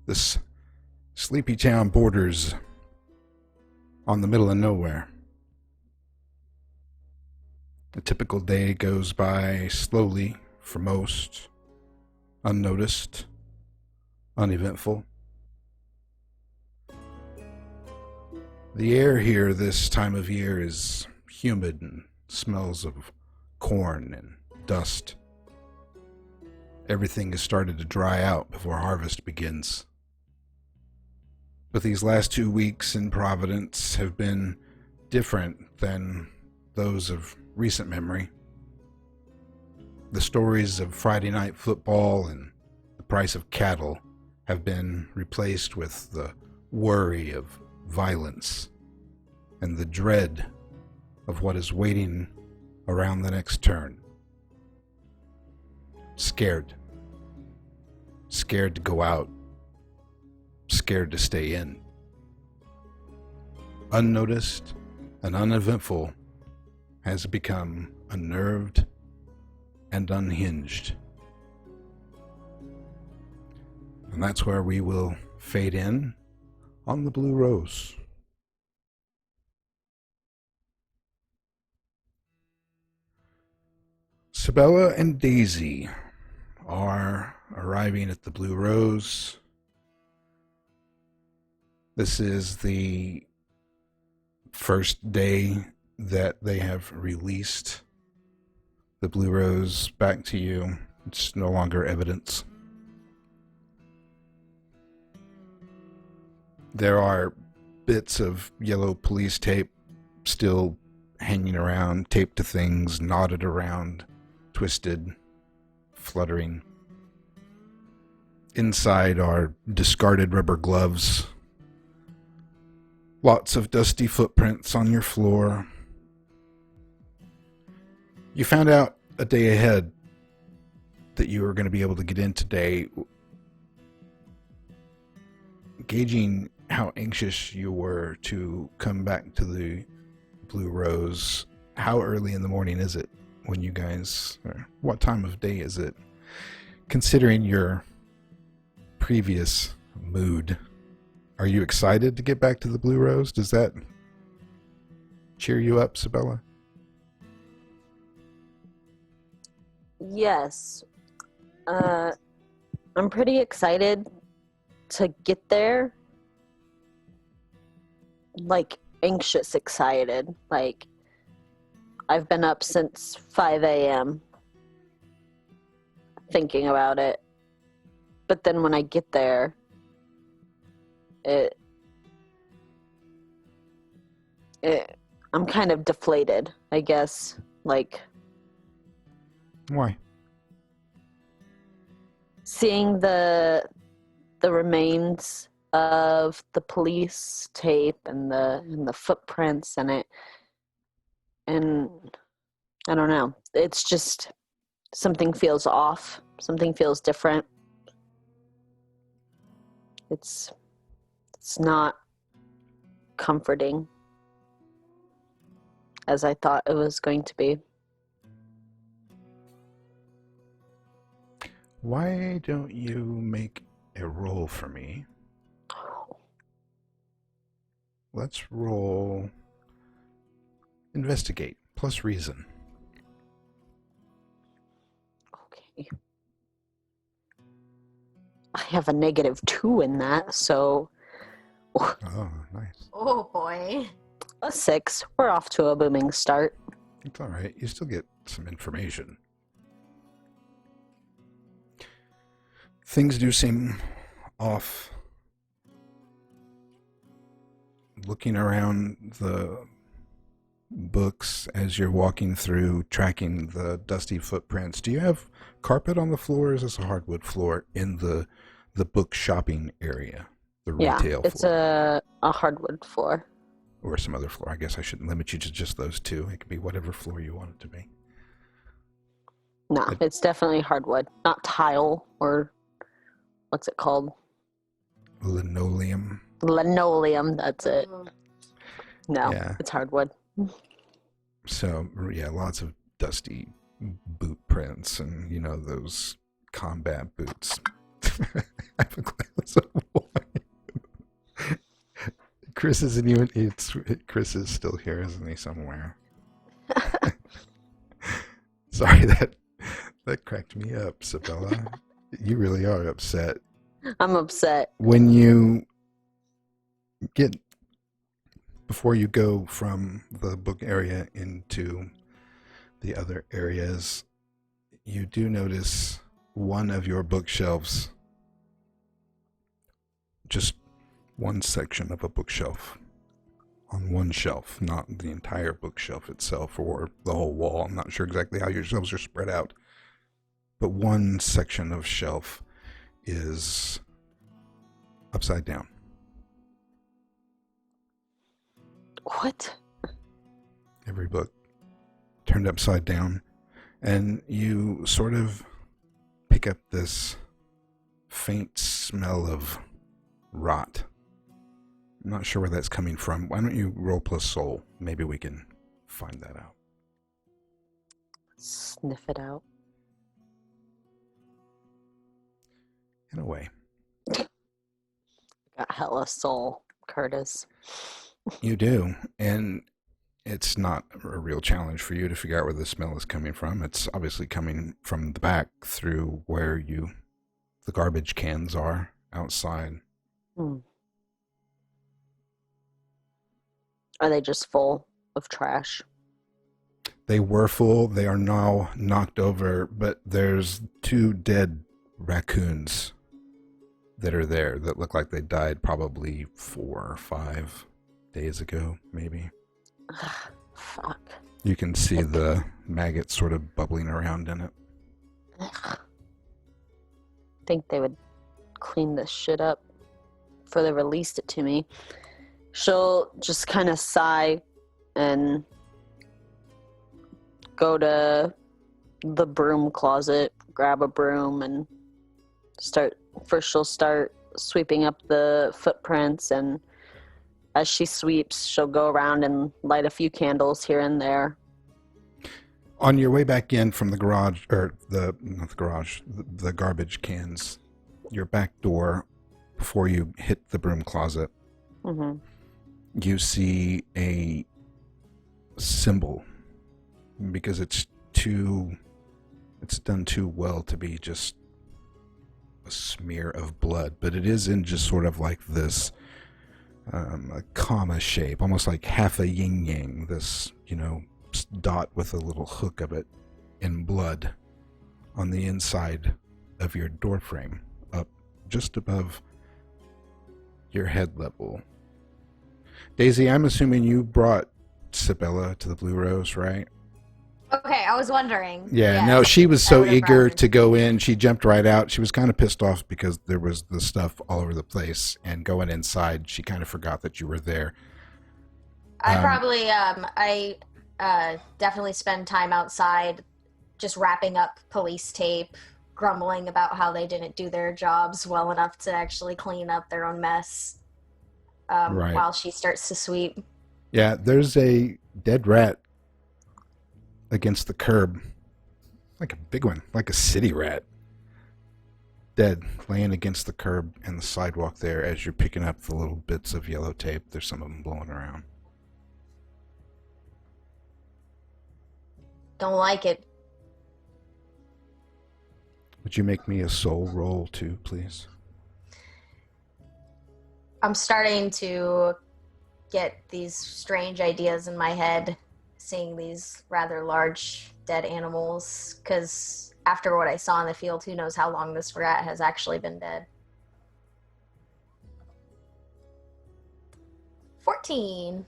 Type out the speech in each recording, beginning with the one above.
This sleepy town borders on the middle of nowhere. A typical day goes by slowly for most, unnoticed, uneventful. The air here this time of year is humid and smells of corn and dust. Everything has started to dry out before harvest begins. But these last 2 weeks in Providence have been different than those of recent memory. The stories of Friday night football and the price of cattle have been replaced with the worry of violence and the dread of what is waiting around the next turn. Scared. Scared to go out. Scared to stay in. Unnoticed and uneventful has become unnerved and unhinged. And that's where we will fade in on the Blue Rose. Sabella and Daisy are arriving at the Blue Rose. This is the first day that they have released the Blue Rose back to you. It's no longer evidence. There are bits of yellow police tape still hanging around, taped to things, knotted around, twisted, fluttering. Inside are discarded rubber gloves. Lots of dusty footprints on your floor. You found out a day ahead that you were going to be able to get in today. Gauging how anxious you were to come back to the Blue Rose, how early in the morning is it when you guys, or what time of day is it? Considering your previous mood, are you excited to get back to the Blue Rose? Does that cheer you up, Sabella? Yes. I'm pretty excited to get there. Like, anxious excited. Like, I've been up since 5 a.m. thinking about it. But then when I get there, it, I'm kind of deflated, I guess. Like, Why? seeing the remains of the police tape and the footprints and it, and I don't know. It's just something feels off. Something feels different. It's not comforting as I thought it was going to be. Why don't you make a roll for me? Let's roll investigate plus reason. Okay. I have a -2 in that, so Oh, nice. Oh boy. a 6. We're off to a booming start. It's all right. You still get some information. Things do seem off. Looking around the books as you're walking through, tracking the dusty footprints. Do you have carpet on the floor, or is this a hardwood floor in the book shopping area? The retail it's floor? a hardwood floor. Or some other floor. I guess I shouldn't limit you to just those two. It could be whatever floor you want it to be. No, it's definitely hardwood, not tile or what's it called? Linoleum. Linoleum, that's it. No, Yeah. it's hardwood. So, yeah, lots of dusty boot prints and, those combat boots. I have a glass of wine. Chris isn't even, Chris is still here, isn't he, somewhere? Sorry, that cracked me up, Sabella. You really are upset. I'm upset. When you before you go from the book area into the other areas, you do notice one of your bookshelves, just one section of a bookshelf on one shelf, not the entire bookshelf itself or the whole wall. I'm not sure exactly how your shelves are spread out, but one section of shelf is upside down. What? Every book turned upside down, and you sort of pick up this faint smell of rot. I'm not sure where that's coming from. Why don't you roll plus soul? Maybe we can find that out. Sniff it out. In a way. Got hella soul, Curtis. You do, and it's not a real challenge for you to figure out where the smell is coming from. It's obviously coming from the back through where the garbage cans are outside. Are they just full of trash? They were full. They are now knocked over, but there's 2 dead raccoons that are there that look like they died probably 4 or 5 days ago, maybe. Fuck. You can see the maggots sort of bubbling around in it. Think they would clean this shit up before they released it to me. She'll just kind of sigh and go to the broom closet, grab a broom, and she'll start sweeping up the footprints, and as she sweeps, she'll go around and light a few candles here and there. On your way back in from the garage, or the garbage cans, your back door, before you hit the broom closet, you see a symbol, because it's done too well to be just a smear of blood, but it is in just sort of like this a comma shape, almost like half a yin yang, this dot with a little hook of it in blood on the inside of your door frame, up just above your head level. Daisy, I'm assuming you brought Sabella to the Blue Rose, right? Okay, I was wondering. Yeah, Yes, no, she was I so would've brought eager her. to go in. She jumped right out. She was kind of pissed off because there was the stuff all over the place. And going inside, she kind of forgot that you were there. I definitely spend time outside just wrapping up police tape, grumbling about how they didn't do their jobs well enough to actually clean up their own mess Right. while she starts to sweep. Yeah, there's a dead rat against the curb. Like a big one, like a city rat. Dead, laying against the curb and the sidewalk there as you're picking up the little bits of yellow tape. There's some of them blowing around. Don't like it. Would you make me a soul roll too, please? I'm starting to get these strange ideas in my head, seeing these rather large dead animals, because after what I saw in the field, who knows how long this rat has actually been dead. 14.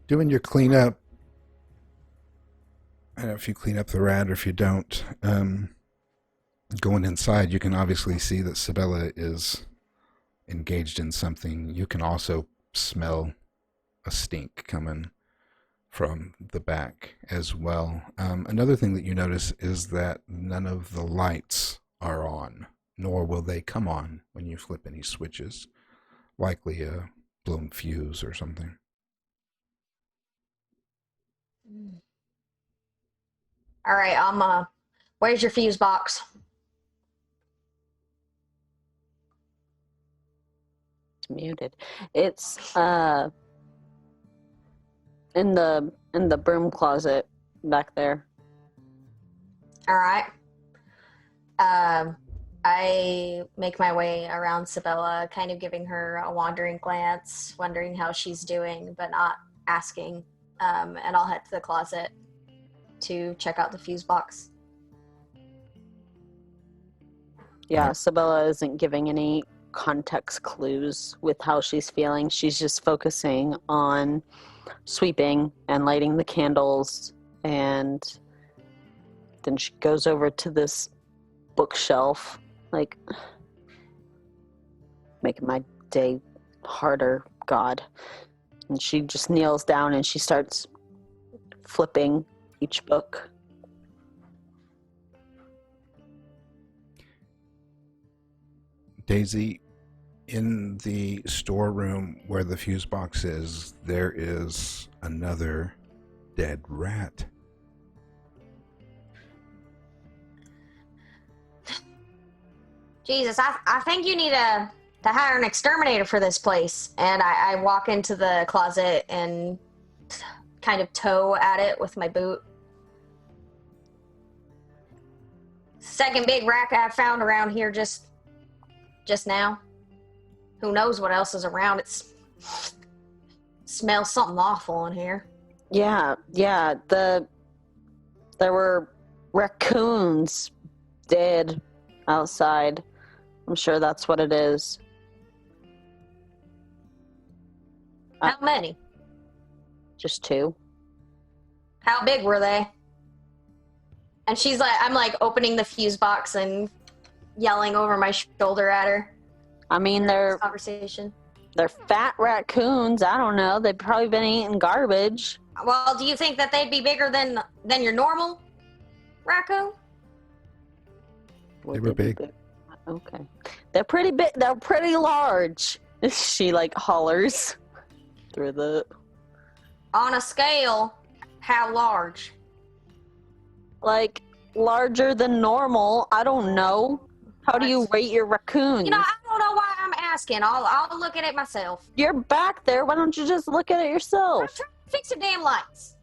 Doing your cleanup. I don't know if you clean up the rat or if you don't. Going inside, you can obviously see that Sabella is engaged in something. You can also smell a stink coming from the back as well. Another thing that you notice is that none of the lights are on, nor will they come on when you flip any switches. Likely a blown fuse or something. All right, where's your fuse box? It's muted. It's in the broom closet back there. All right. I make my way around Sabella, kind of giving her a wandering glance, wondering how she's doing, but not asking. And I'll head to the closet to check out the fuse box. Yeah, Sabella isn't giving any context clues with how she's feeling. She's just focusing on sweeping and lighting the candles, and then she goes over to this bookshelf, like, making my day harder, God. And she just kneels down and she starts flipping each book. Daisy, in the storeroom where the fuse box is, there is another dead rat. Jesus, I think you need to hire an exterminator for this place. And I walk into the closet and kind of toe at it with my boot. Second big rat I found around here just now. Who knows what else is around? It smells something awful in here. Yeah. There were raccoons dead outside. I'm sure that's what it is. How many? Just 2. How big were they? And she's like, I'm like opening the fuse box and yelling over my shoulder at her. I mean, they're fat raccoons. I don't know. They've probably been eating garbage. Well, do you think that they'd be bigger than your normal raccoon? They were big. Okay. They're pretty big. They're pretty large. She like hollers through the... On a scale, how large? Like, larger than normal. I don't know. How do you rate your raccoons? You know, I don't know why I'm asking. I'll look at it myself. You're back there. Why don't you just look at it yourself? I'm trying to fix the damn lights.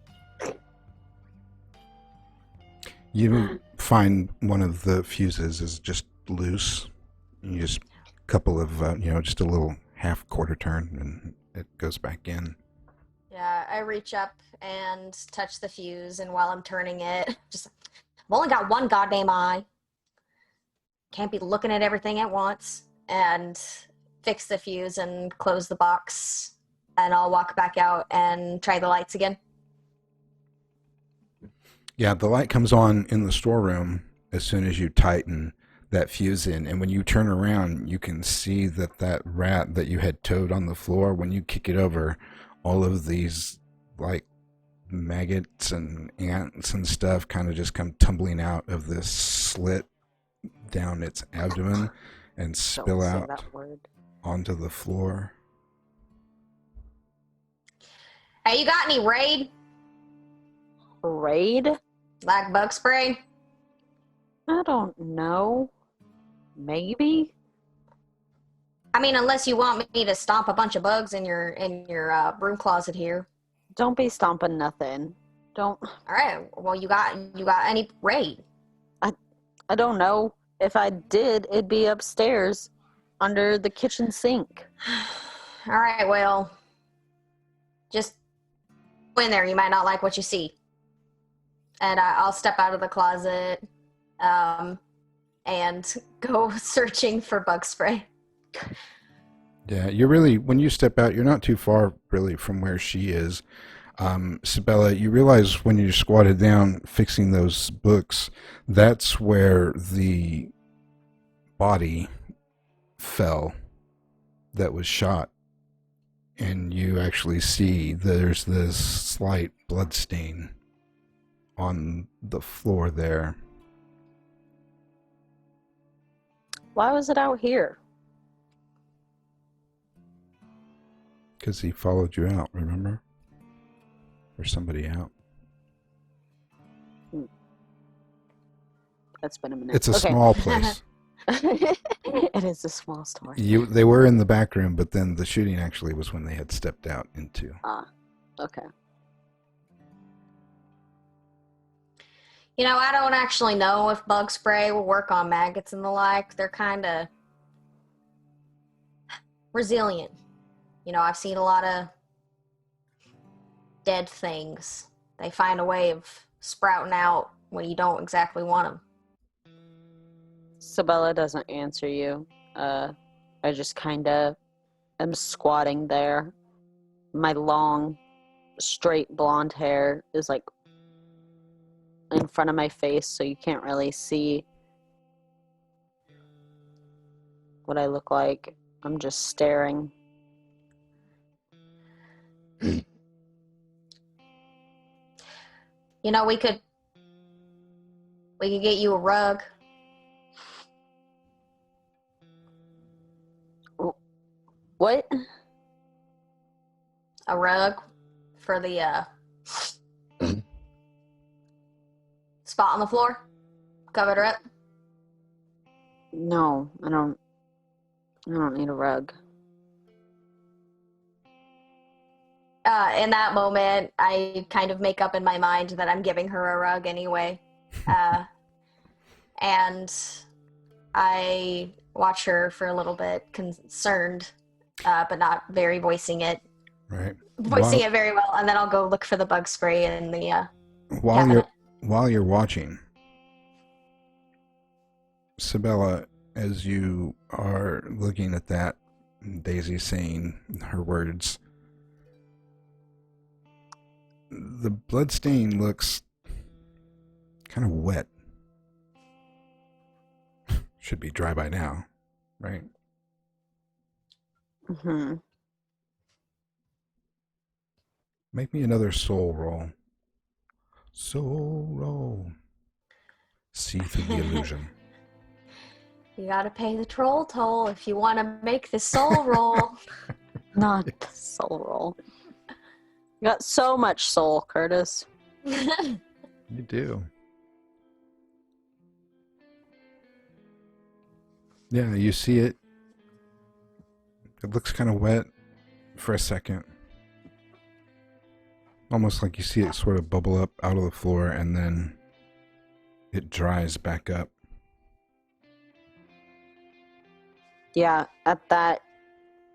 You find one of the fuses is just loose. You just a couple of, just a little half quarter turn and it goes back in. Yeah, I reach up and touch the fuse, and while I'm turning it, I've only got one goddamn eye. Can't be looking at everything at once. And fix the fuse and close the box, and I'll walk back out and try the lights again. Yeah, the light comes on in the storeroom as soon as you tighten that fuse in, and when you turn around, you can see that rat that you had towed on the floor, when you kick it over, all of these like maggots and ants and stuff kind of just come tumbling out of this slit down its abdomen and spill Don't say out that word. onto the floor. Hey, you got any Raid? Raid? Like bug spray? I don't know. Maybe? I mean, unless you want me to stomp a bunch of bugs in your broom closet here. Don't be stomping nothing. Don't. All right. Well, you got any Raid? I don't know. If I did, it'd be upstairs under the kitchen sink. All right. Well, just go in there. You might not like what you see. And I'll step out of the closet and go searching for bug spray. Yeah, you're really, when you step out, you're not too far really from where she is. Sabella, you realize when you're squatted down fixing those books, that's where the body fell that was shot. And you actually see there's this slight blood stain on the floor there. Why was it out here? Because he followed you out, remember? Or somebody out. That's been a minute. It's a Okay. small place. It is a small store. They were in the back room, but then the shooting actually was when they had stepped out into. Okay. You know, I don't actually know if bug spray will work on maggots and the like. They're kind of resilient. You know, I've seen a lot of dead things. They find a way of sprouting out when you don't exactly want them. Sabella doesn't answer you. I just kind of am squatting there. My long, straight blonde hair is like in front of my face, so you can't really see what I look like. I'm just staring. You know, we could get you a rug. What? A rug for the spot on the floor. Cover it up. No, I don't need a rug. In that moment, I kind of make up in my mind that I'm giving her a rug anyway. And I watch her for a little bit, concerned, but not very voicing it. Right. Voicing it very well, and then I'll go look for the bug spray in the while you're watching, Sabella, as you are looking at that, Daisy saying her words, the blood stain looks kind of wet. Should be dry by now, right? Mm-hmm. Make me another soul roll. Soul roll. See through the illusion. You gotta pay the troll toll if you want to make the soul roll. Not the soul roll. You got so much soul, Curtis. You do. Yeah, you see it. It looks kind of wet for a second. Almost like you see it sort of bubble up out of the floor and then it dries back up. Yeah, at that,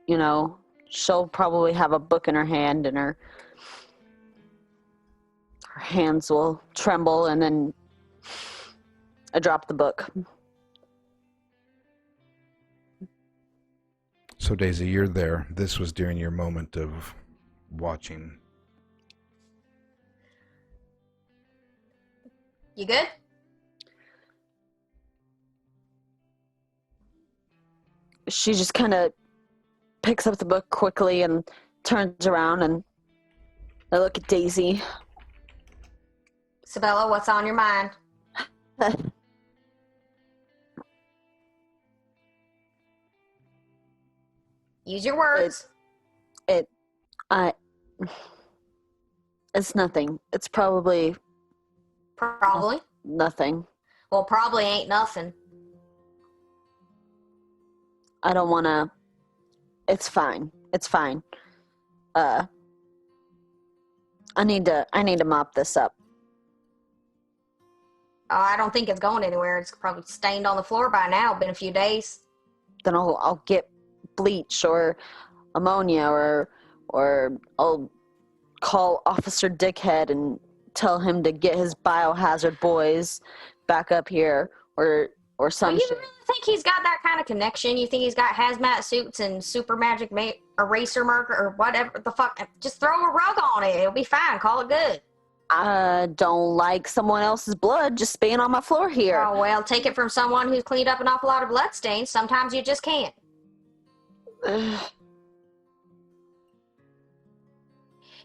you know, she'll probably have a book in her hand and her hands will tremble, and then I drop the book. So, Daisy, you're there. This was during your moment of watching. You good? She just kind of picks up the book quickly and turns around, and I look at Daisy. Sabella, what's on your mind? Use your words. It's nothing. It's probably Probably. nothing. Well, probably ain't nothing. I don't want to. It's fine. It's fine. I need to mop this up. I don't think it's going anywhere. It's probably stained on the floor by now. Been a few days. Then I'll get bleach or ammonia or I'll call Officer Dickhead and tell him to get his biohazard boys back up here or some You shit. really think he's got that kind of connection? You think he's got hazmat suits and super magic eraser marker or whatever the fuck? Just throw a rug on it. It'll be fine. Call it good. I don't like someone else's blood just being on my floor here. Oh, well, take it from someone who's cleaned up an awful lot of bloodstains. Sometimes you just can't.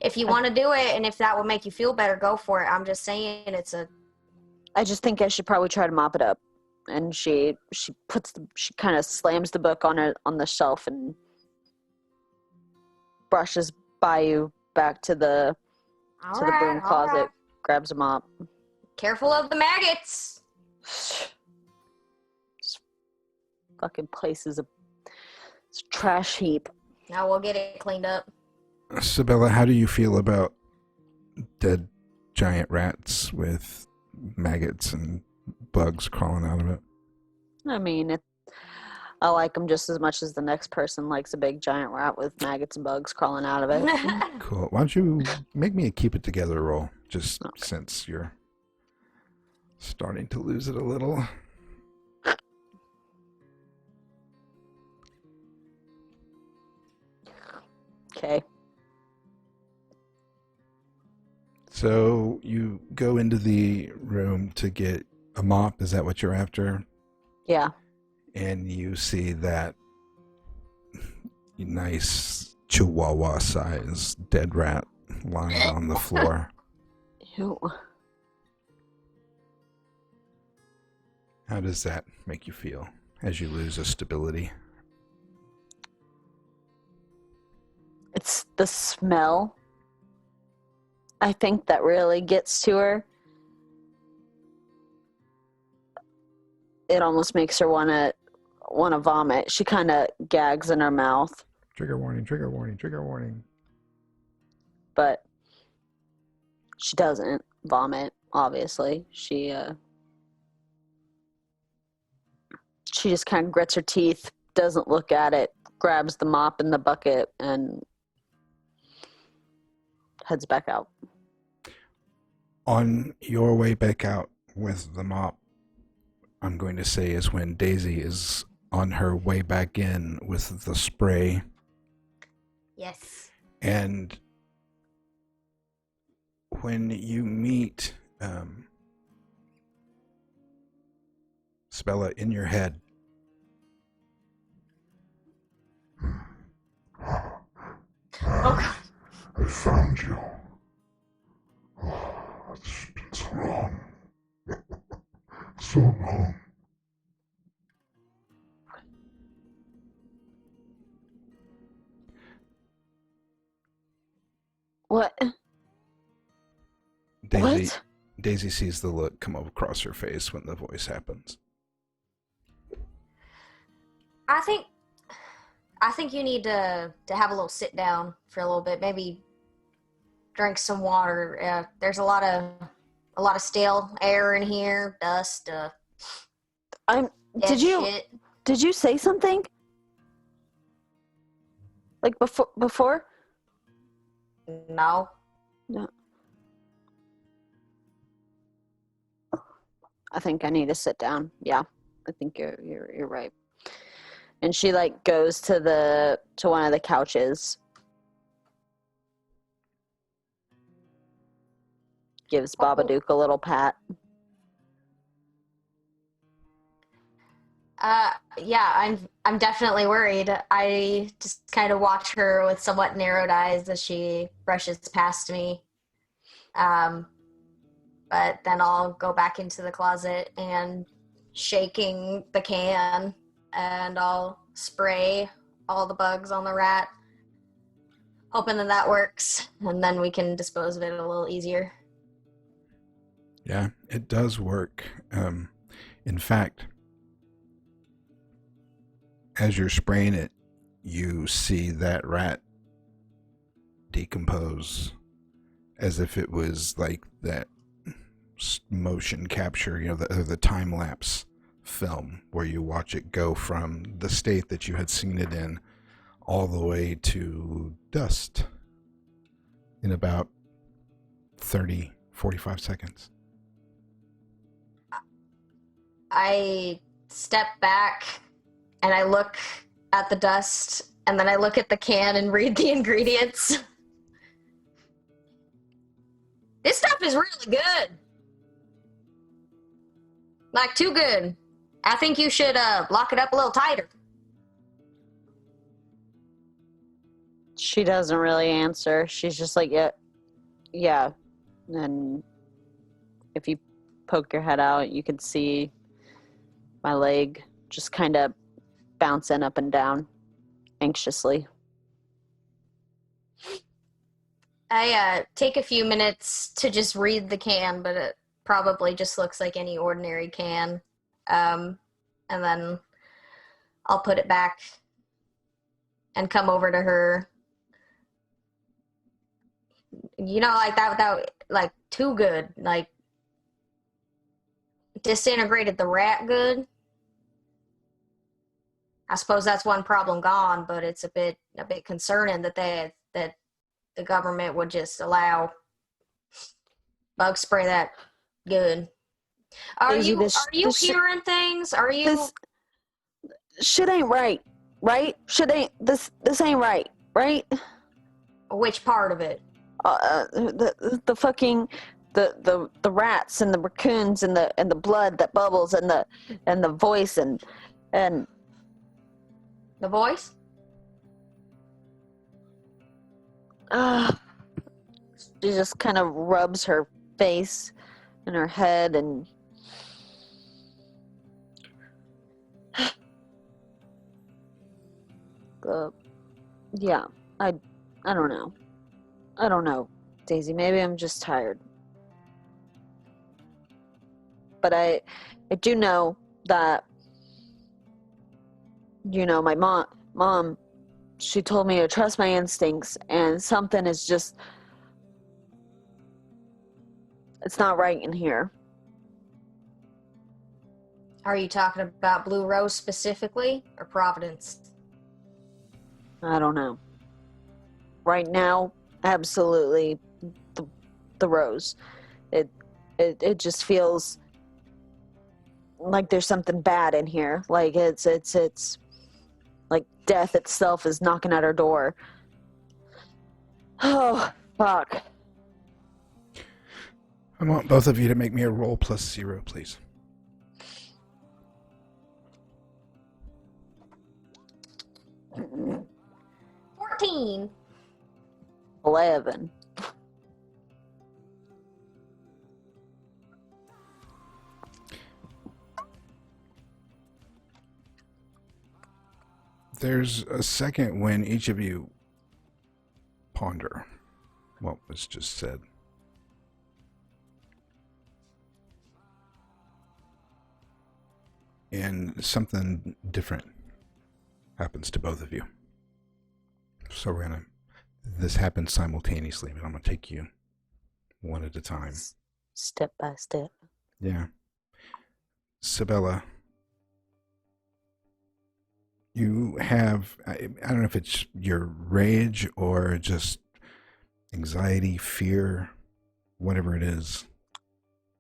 If you want to do it and if that would make you feel better, go for it. I'm just saying I just think I should probably try to mop it up. And she kind of slams the book on the shelf and brushes by you back to the broom closet, right. grabs a mop. Careful of the maggots. This fucking place is a trash heap. Now we'll get it cleaned up. Sabella, how do you feel about dead giant rats with maggots and bugs crawling out of it? I mean, I like them just as much as the next person likes a big giant rat with maggots and bugs crawling out of it. Cool. Why don't you make me a keep it together roll, just since you're starting to lose it a little. Okay. So you go into the room to get a mop. Is that what you're after? Yeah. And you see that nice chihuahua-sized dead rat lying on the floor. Ew. How does that make you feel as you lose a stability? It's the smell. I think that really gets to her. It almost makes her want to vomit. She kind of gags in her mouth, Trigger warning, trigger warning, trigger warning. but she doesn't vomit, obviously. She just kind of grits her teeth, doesn't look at it, grabs the mop and the bucket, and heads back out. On your way back out with the mop, I'm going to say is when Daisy is on her way back in with the spray. Yes. And when you meet Spella in your head, Oh, God. I found you. It's been so long. So long. What? What? Daisy sees the look come across her face when the voice happens. I think you need to have a little sit down for a little bit. Maybe drink some water. There's a lot of stale air in here, dust. Did you say something? Like before? No. No. I think I need to sit down. Yeah, I think you're right. And she like goes to one of the couches. Gives Babadook a little pat. Yeah, I'm definitely worried. I just kind of watch her with somewhat narrowed eyes as she brushes past me. But then I'll go back into the closet and shaking the can, and I'll spray all the bugs on the rat, hoping that works, and then we can dispose of it a little easier. Yeah, it does work. In fact, as you're spraying it, you see that rat decompose as if it was like that motion capture, the time lapse film where you watch it go from the state that you had seen it in all the way to dust in about 45 seconds. I step back and I look at the dust, and then I look at the can and read the ingredients. This stuff is really good. Like, too good. I think you should lock it up a little tighter. She doesn't really answer. She's just like, yeah. And if you poke your head out, you can see my leg just kind of bouncing up and down anxiously. I take a few minutes to just read the can, but it probably just looks like any ordinary can. And then I'll put it back and come over to her. Like that, like, too good. Like, disintegrated the rat good. I suppose that's one problem gone, but it's a bit concerning that the government would just allow bug spray that good. Are you hearing things? Are you? This shit ain't right? This ain't right? Which part of it? The fucking the rats and the raccoons and the blood that bubbles and the voice and the voice. She just kind of rubs her face and her head and yeah, I don't know, Daisy. Maybe I'm just tired, but I do know that my mom, she told me to trust my instincts, and something is just, it's not right in here. Are you talking about Blue Rose specifically, or Providence? I don't know. Right now, absolutely the Rose. It just feels like there's something bad in here. Like it's like death itself is knocking at our door. Oh, fuck. I want both of you to make me a roll +0, please. Mm. 14. 11. There's a second when each of you ponder what was just said. And something different happens to both of you. So this happens simultaneously, but I'm going to take you one at a time. Step by step. Yeah. Sabella, you have, I don't know if it's your rage or just anxiety, fear, whatever it is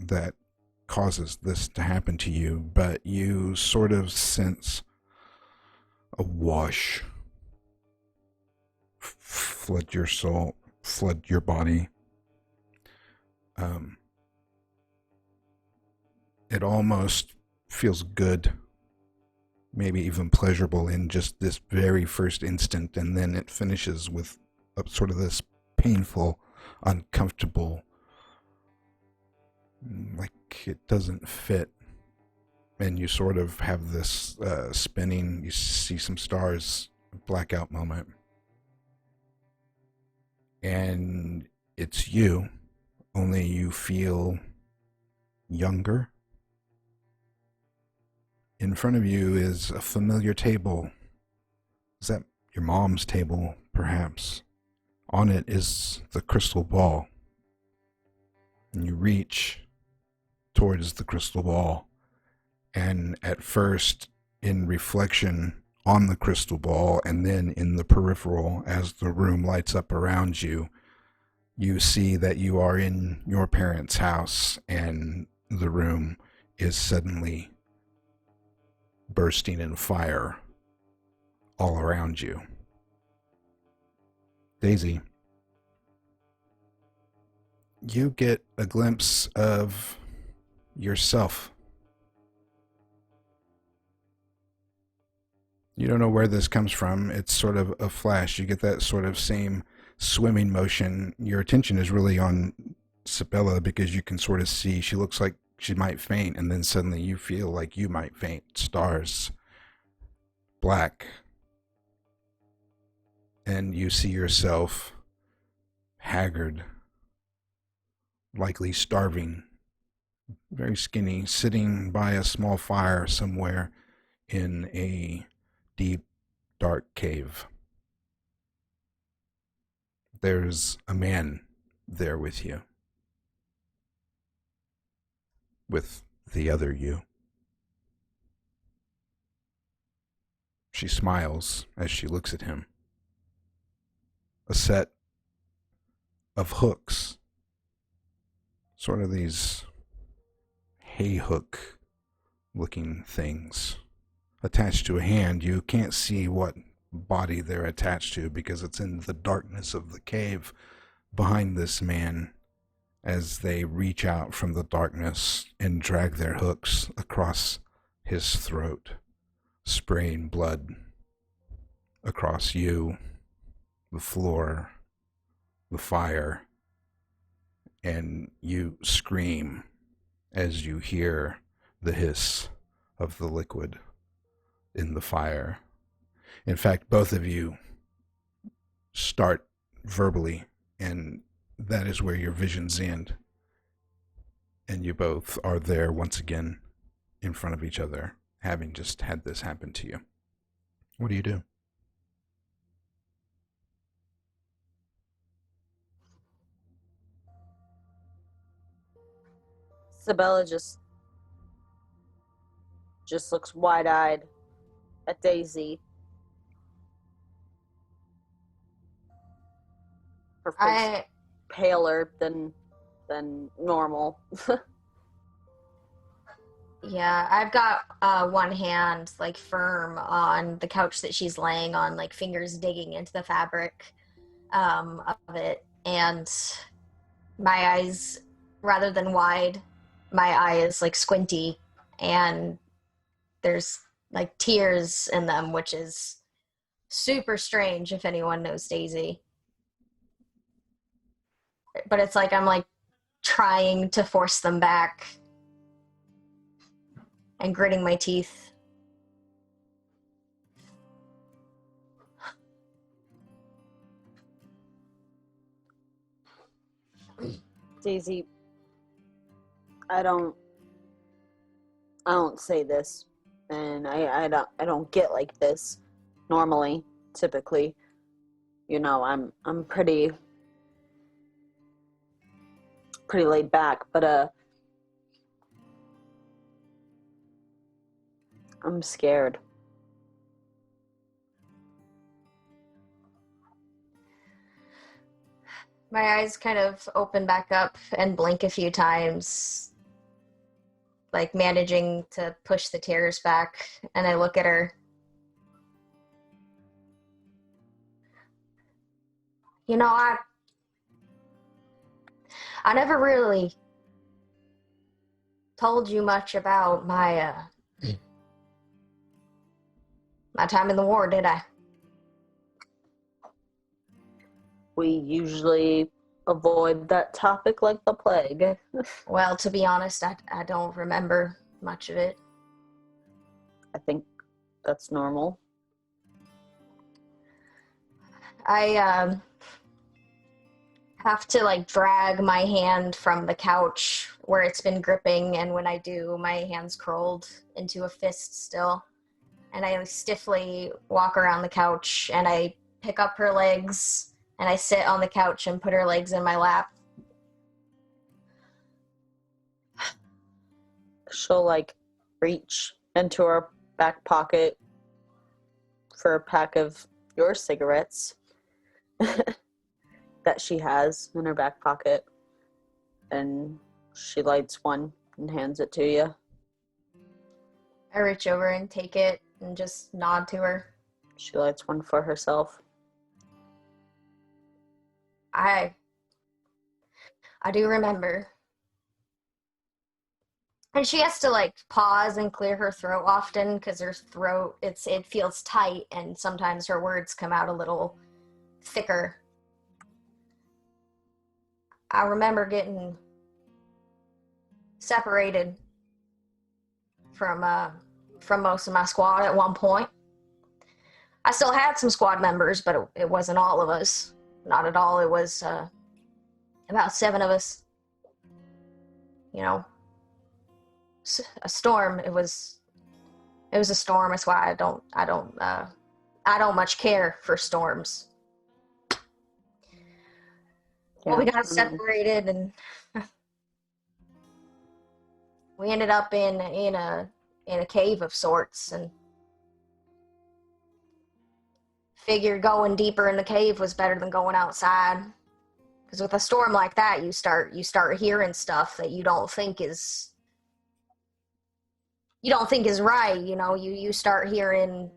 that causes this to happen to you, but you sort of sense a wash flood your soul, flood your body. It almost feels good, maybe even pleasurable in just this very first instant, and then it finishes with a sort of this painful, uncomfortable, like it doesn't fit. And you sort of have this spinning, you see some stars, blackout moment. And it's you, only you feel younger. In front of you is a familiar table. Is that your mom's table, perhaps? On it is the crystal ball. And you reach towards the crystal ball. And at first, in reflection on the crystal ball, and then in the peripheral, as the room lights up around you, you see that you are in your parents' house, and the room is suddenly bursting in fire all around you. Daisy, you get a glimpse of yourself. You don't know where this comes from. It's sort of a flash. You get that sort of same swimming motion. Your attention is really on Sabella because you can sort of see she looks like she might faint, and then suddenly you feel like you might faint. Stars, black, and you see yourself haggard, likely starving, very skinny, sitting by a small fire somewhere in a deep, dark cave. There's a man there with you, with the other you. She smiles as she looks at him. A set of hooks, sort of these hay hook looking things, attached to a hand. You can't see what body they're attached to because it's in the darkness of the cave behind this man as they reach out from the darkness and drag their hooks across his throat, spraying blood across you, the floor, the fire, and you scream as you hear the hiss of the liquid in the fire. In fact, both of you start verbally, and that is where your visions end. And you both are there once again in front of each other, having just had this happen to you. What do you do? Sabella just looks wide-eyed at Daisy. Her face paler than normal. Yeah, I've got one hand like firm on the couch that she's laying on, like fingers digging into the fabric of it, and my eyes, rather than wide, my eye is like squinty, and there's like tears in them, which is super strange if anyone knows Daisy. But it's like I'm like trying to force them back and gritting my teeth. Daisy, I don't say this, and I don't get like this normally, typically. You know, I'm pretty laid back, but I'm scared. My eyes kind of open back up and blink a few times, like managing to push the tears back, and I look at her. You know, I never really told you much about my my time in the war, did I? We usually avoid that topic like the plague. Well, to be honest, I don't remember much of it. I think that's normal. I have to like drag my hand from the couch where it's been gripping, and when I do, my hand's curled into a fist still. And I stiffly walk around the couch and I pick up her legs and I sit on the couch and put her legs in my lap. She'll like reach into her back pocket for a pack of your cigarettes that she has in her back pocket, and she lights one and hands it to you. I reach over and take it and just nod to her. She lights one for herself. I do remember. And she has to like pause and clear her throat often because her throat it feels tight, and sometimes her words come out a little thicker. I remember getting separated from most of my squad at one point. I still had some squad members, but it wasn't all of us. Not at all. It was about 7 of us. You know, a storm. It was a storm. That's why I don't much care for storms. Well, we got separated, and we ended up in a cave of sorts, and figured going deeper in the cave was better than going outside. Because with a storm like that, you start hearing stuff that you don't think is right. You know, you start hearing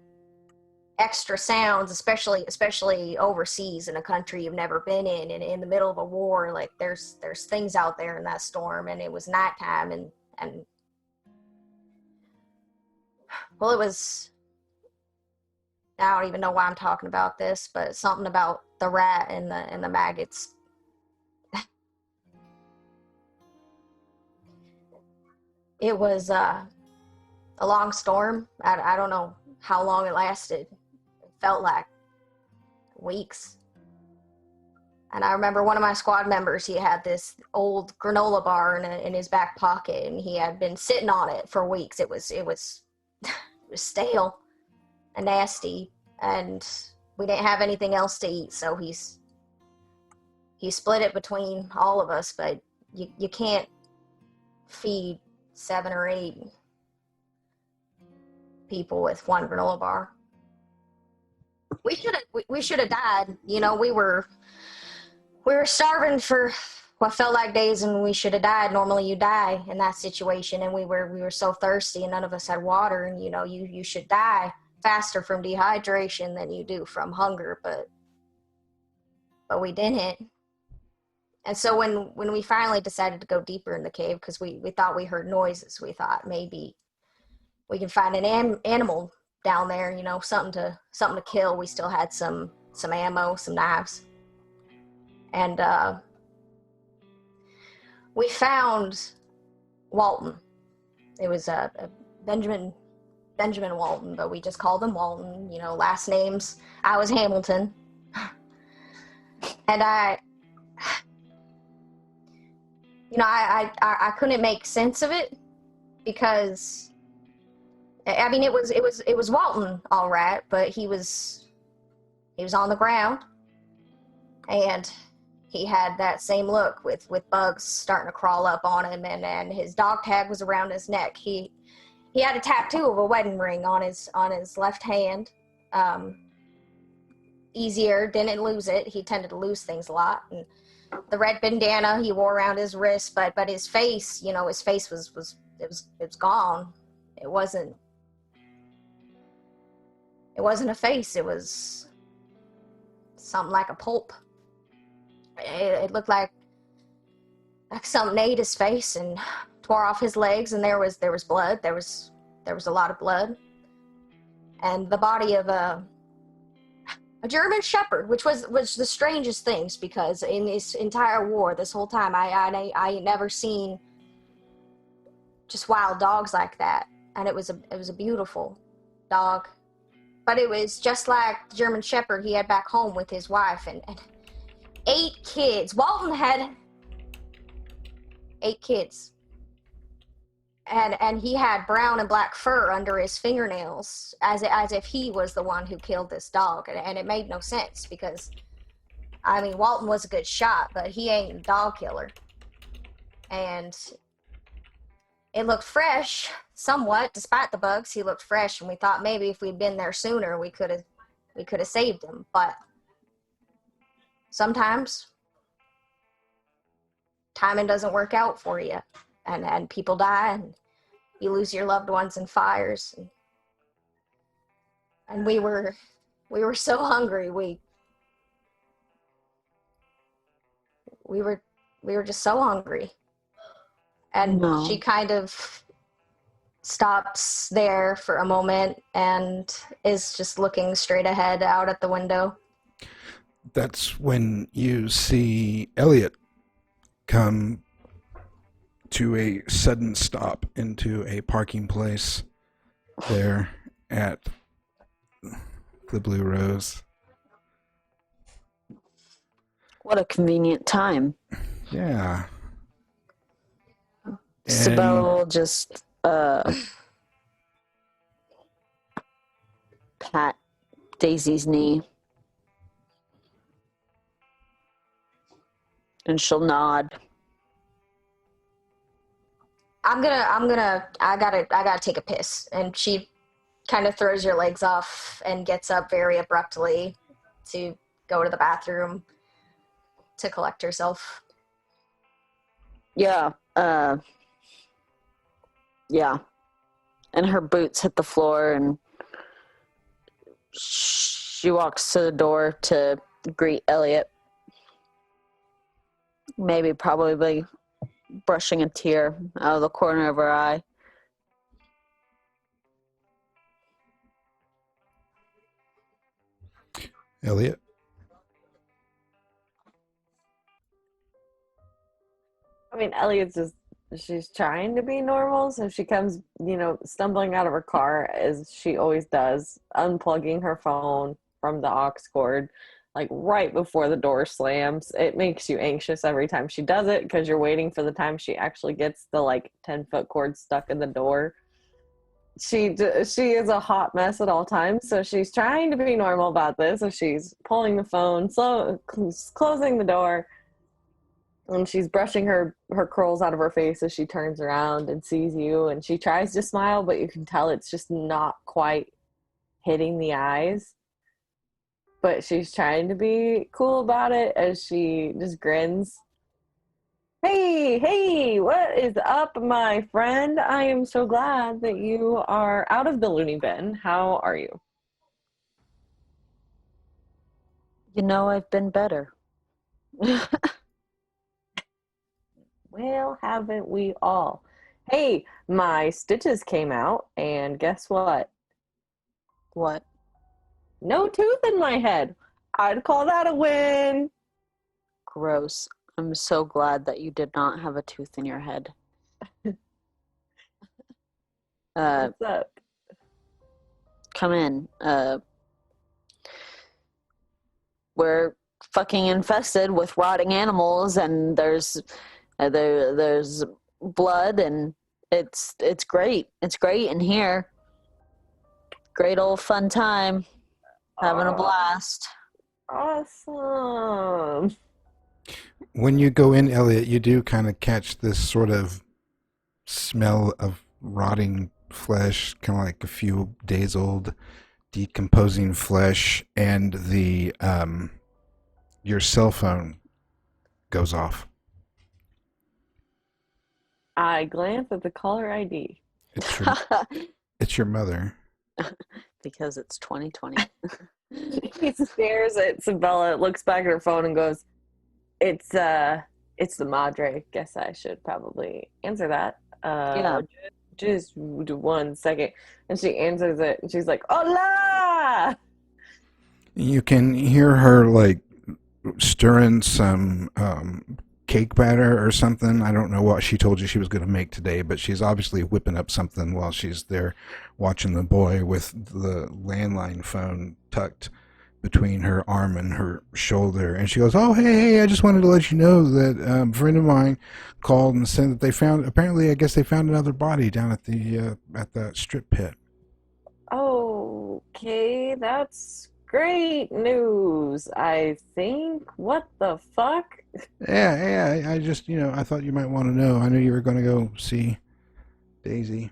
extra sounds, especially overseas in a country you've never been in, and in the middle of a war. Like there's things out there in that storm, and it was nighttime, and well, it was. I don't even know why I'm talking about this, but something about the rat and the maggots. It was a long storm. I don't know how long it lasted. It felt like weeks. And I remember one of my squad members, he had this old granola bar in his back pocket, and he had been sitting on it for weeks. It was stale and nasty, and we didn't have anything else to eat, so he split it between all of us. But you can't feed 7 or 8 people with one granola bar. We should have died. You know, we were starving for what felt like days, and we should have died. Normally you die in that situation, and we were so thirsty, and none of us had water, and you know, you should die faster from dehydration than you do from hunger, but we didn't. And so when we finally decided to go deeper in the cave, because we thought we heard noises, we thought maybe we can find an animal down there, you know, something to kill. We still had some ammo, some knives. And we found Walton. It was a Benjamin Walton, but we just called him Walton, you know, last names. I was Hamilton. And I couldn't make sense of it, because I mean, it was Walton, all right, but he was on the ground, and he had that same look with bugs starting to crawl up on him, and his dog tag was around his neck. He had a tattoo of a wedding ring on his left hand. Easier, didn't lose it. He tended to lose things a lot. And the red bandana he wore around his wrist, but his face, you know, his face was gone. It wasn't a face. It was something like a pulp. It looked like something ate his face and tore off his legs, and there was blood. There was a lot of blood, and the body of a German Shepherd, which was the strangest things, because in this entire war, this whole time, I ain't never seen just wild dogs like that, and it was a beautiful dog, but it was just like the German Shepherd he had back home with his wife and 8 kids. Walton had 8 kids. And he had brown and black fur under his fingernails, as if he was the one who killed this dog. And it made no sense, because, I mean, Walton was a good shot, but he ain't a dog killer. And it looked fresh, somewhat, despite the bugs. He looked fresh, and we thought maybe if we'd been there sooner, we could have saved him. But sometimes timing doesn't work out for you. And people die, and you lose your loved ones in fires. And we were so hungry. We were just so hungry. And No. she kind of stops there for a moment and is just looking straight ahead out at the window. That's when you see Elliot come to a sudden stop into a parking place there at the Blue Rose. What a convenient time. Yeah. Sibel will just pat Daisy's knee. And she'll nod. I gotta take a piss. And she kind of throws your legs off and gets up very abruptly to go to the bathroom to collect herself. Yeah. Yeah. And her boots hit the floor, and she walks to the door to greet Elliot. Maybe probably brushing a tear out of the corner of her eye. Elliot? I mean, she's trying to be normal, so she comes, stumbling out of her car, as she always does, unplugging her phone from the aux cord, like right before the door slams. It makes you anxious every time she does it, because you're waiting for the time she actually gets the 10-foot cord stuck in the door. She is a hot mess at all times, so she's trying to be normal about this. So she's pulling the phone, closing the door, and she's brushing her curls out of her face as she turns around and sees you, and she tries to smile, but you can tell it's just not quite hitting the eyes. But she's trying to be cool about it as she just grins. Hey, what is up, my friend? I am so glad that you are out of the loony bin. How are you? I've been better. Well, haven't we all? Hey, my stitches came out, and guess what? What? No tooth in my head. I'd call that a win. Gross. I'm so glad that you did not have a tooth in your head. What's up? Come in. We're fucking infested with rotting animals, and there's blood, and it's great. It's great in here. Great old fun time. Having a blast. Awesome. When you go in, Elliot, you do kind of catch this sort of smell of rotting flesh, kind of like a few days old, decomposing flesh, and the your cell phone goes off. I glance at the caller ID. It's your mother. Because it's 2020. He stares at Sabella, looks back at her phone, and goes, It's the Madre. Guess I should probably answer that. Yeah. Just 1 second. And she answers it and she's like, Hola! You can hear her like stirring some cake batter or something. I don't know what she told you she was going to make today, but she's obviously whipping up something while she's there watching the boy with the landline phone tucked between her arm and her shoulder. And she goes, "Oh, hey, I just wanted to let you know that a friend of mine called and said that they found, apparently, I guess they found another body down at the strip pit." Okay, that's great news, I think. What the fuck? Yeah, I just, I thought you might want to know. I knew you were going to go see Daisy.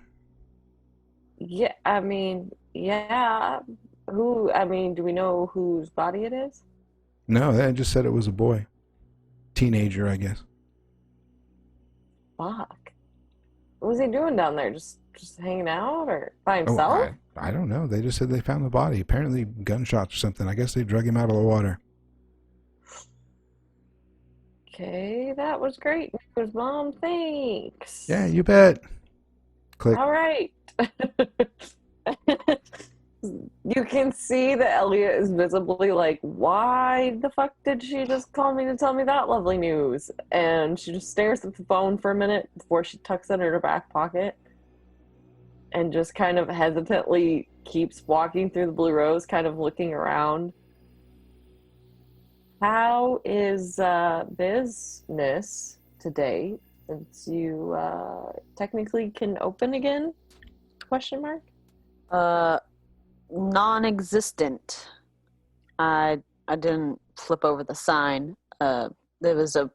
Yeah, I mean, yeah. Do we know whose body it is? No, they just said it was a boy. Teenager, I guess. Fuck. What was he doing down there? Just hanging out or by Oh, himself? I don't know. They just said they found the body. Apparently gunshots or something. I guess they drug him out of the water. Okay, that was great news, Mom. Thanks. Yeah, you bet. Click. All right. You can see that Elliot is visibly like, why the fuck did she just call me to tell me that lovely news? And she just stares at the phone for a minute before she tucks it in her back pocket and just kind of hesitantly keeps walking through the Blue Rose, kind of looking around. How is business today, since you technically can open again? Question mark? Non-existent. I didn't flip over the sign. There was a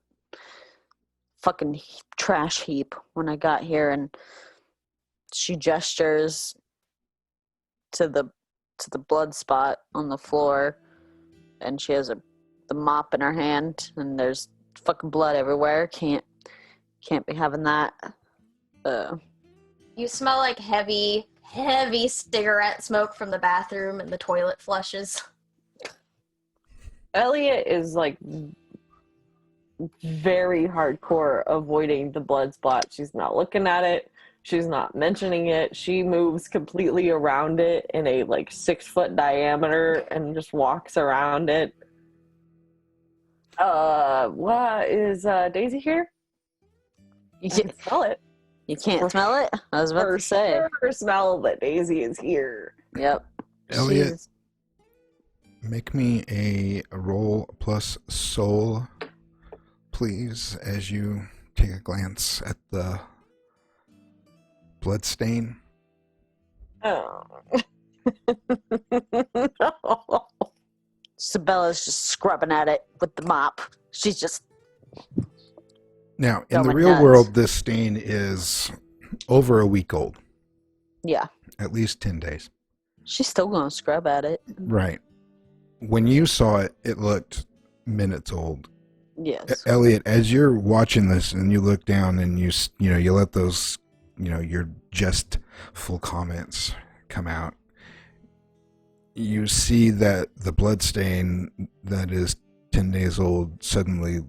fucking trash heap when I got here, and she gestures to the blood spot on the floor, and she has the mop in her hand, and there's fucking blood everywhere. Can't be having that. You smell like heavy cigarette smoke from the bathroom and the toilet flushes. Elliot is like very hardcore avoiding the blood spot. She's not looking at it. She's not mentioning it. She moves completely around it in a like 6-foot diameter and just walks around it. What is Daisy here? You I can smell it. You can't smell it? I was about For to say. sure smell that Daisy is here. Yep. Elliot, She's- make me a roll plus soul, please, as you take a glance at the blood stain. Oh. Sabella's just scrubbing at it with the mop. She's just Now, in the Going real nuts. world, this stain is over a week old, yeah. at least 10 days. She's still gonna scrub at it. Right. When you saw it, it looked minutes old. Yes. Elliot, as you're watching this and you look down and you let those, your jestful comments come out, you see that the blood stain that is 10 days old suddenly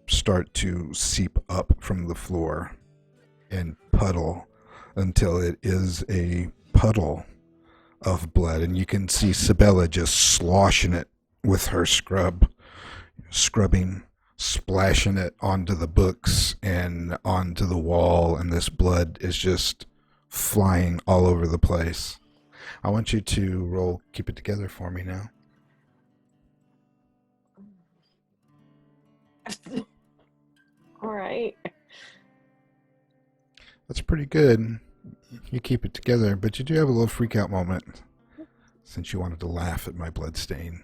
start to seep up from the floor and puddle until it is a puddle of blood, and you can see Sabella just sloshing it with her scrubbing, splashing it onto the books and onto the wall, and this blood is just flying all over the place. I want you to roll Keep It Together for me now. All right. That's pretty good. You keep it together, but you do have a little freak out moment since you wanted to laugh at my blood stain.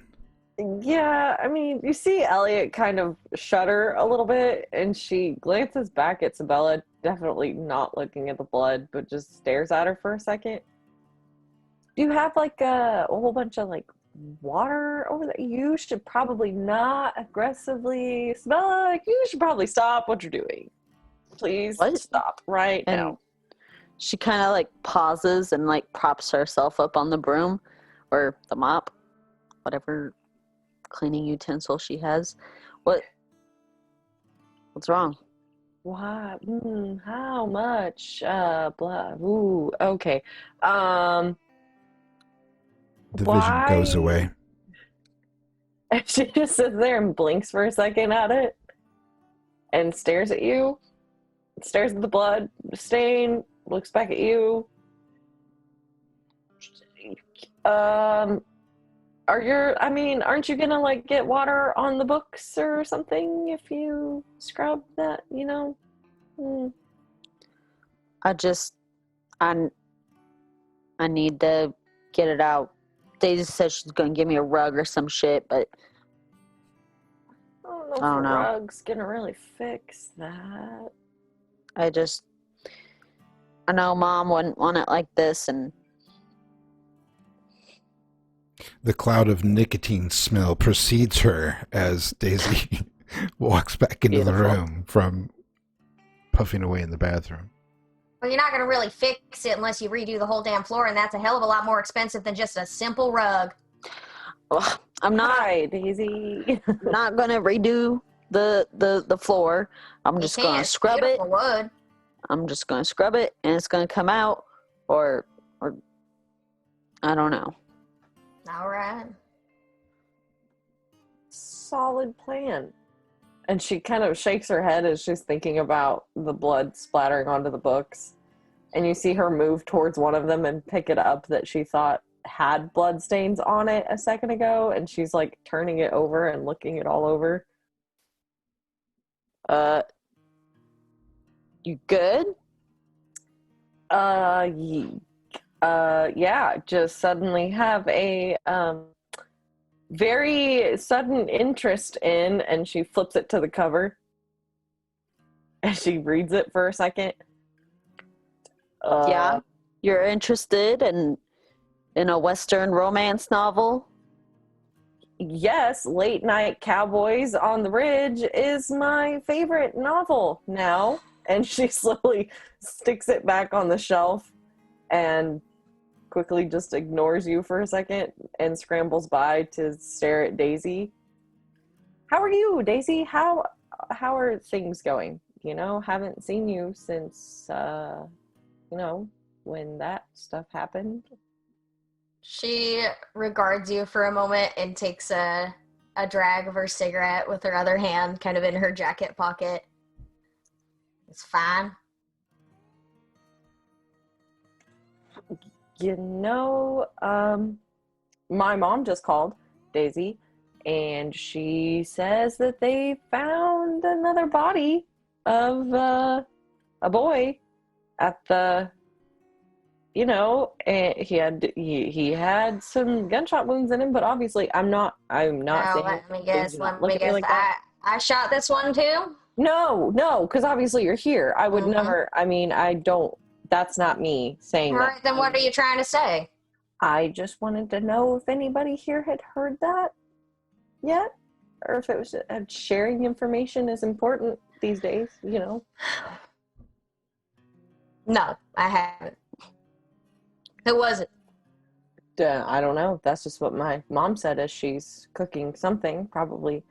Yeah, I mean, you see Elliot kind of shudder a little bit, and she glances back at Sabella, definitely not looking at the blood, but just stares at her for a second. Do you have like a whole bunch of like water over there? You should probably not aggressively. Sabella, you should probably stop what you're doing. Please What? stop right And now. she kind of like pauses and like props herself up on the broom or the mop, whatever cleaning utensil she has. What's wrong? Why? How much? Blah. Ooh. Okay. Um. The vision Why? goes away. And she just sits there and blinks for a second at it, and stares at you. Stares at the blood stain. Looks back at you. Aren't you gonna like get water on the books or something if you scrub that, I I need to get it out. Daisy said she's gonna give me a rug or some shit, but I don't know if I don't a know. rug's gonna really fix that. I know Mom wouldn't want it like this, and The cloud of nicotine smell precedes her as Daisy walks back into the Beautiful. room from puffing away in the bathroom. Well, you're not going to really fix it unless you redo the whole damn floor, and that's a hell of a lot more expensive than just a simple rug. ugh, I'm Hi, Daisy. not gonna redo the floor. I'm just gonna It's scrub it. beautiful wood. I'm just gonna scrub it, and it's gonna come out, or I don't know. All right. Solid plan. And she kind of shakes her head as she's thinking about the blood splattering onto the books. And you see her move towards one of them and pick it up that she thought had blood stains on it a second ago. And she's like turning it over and looking it all over. You good? Yeah, just suddenly have a very sudden interest in, and she flips it to the cover and she reads it for a second. Yeah, you're interested in a Western romance novel? Yes, Late Night Cowboys on the Ridge is my favorite novel now. And she slowly sticks it back on the shelf and quickly just ignores you for a second and scrambles by to stare at Daisy. How are you, Daisy? How are things going? Haven't seen you since when that stuff happened. She regards you for a moment and takes a drag of her cigarette with her other hand kind of in her jacket pocket. It's fine. My mom just called, Daisy, and she says that they found another body of a boy at the, and he had some gunshot wounds in him, but obviously I'm not Now, saying. let me guess. Look at me like that. I shot this one too? No, because obviously you're here. I would never. That's not me saying All that. right, then what are you trying to say? I just wanted to know if anybody here had heard that yet, or if it was sharing information is important these days, No, I haven't. Who was it? I don't know. That's just what my mom said as she's cooking something, probably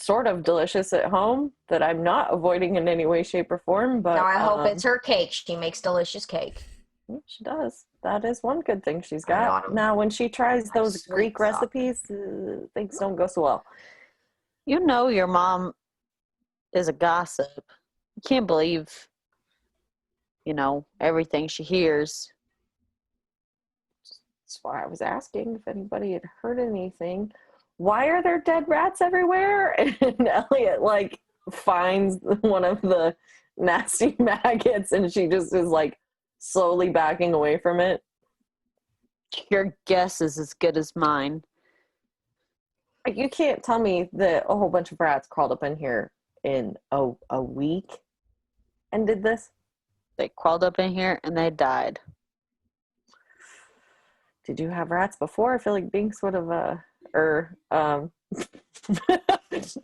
sort of delicious at home that I'm not avoiding in any way, shape, or form. But No, I hope it's her cake. She makes delicious cake. She does. That is one good thing she's got. Now, when she tries those sweet Greek sauce. recipes, things don't go so well. You know your mom is a gossip. You can't believe, everything she hears. That's why I was asking if anybody had heard anything. Why are there dead rats everywhere? And Elliot finds one of the nasty maggots and she just is slowly backing away from it. Your guess is as good as mine. You can't tell me that a whole bunch of rats crawled up in here in a week and did this. They crawled up in here and they died. Did you have rats before? I feel like Binks would have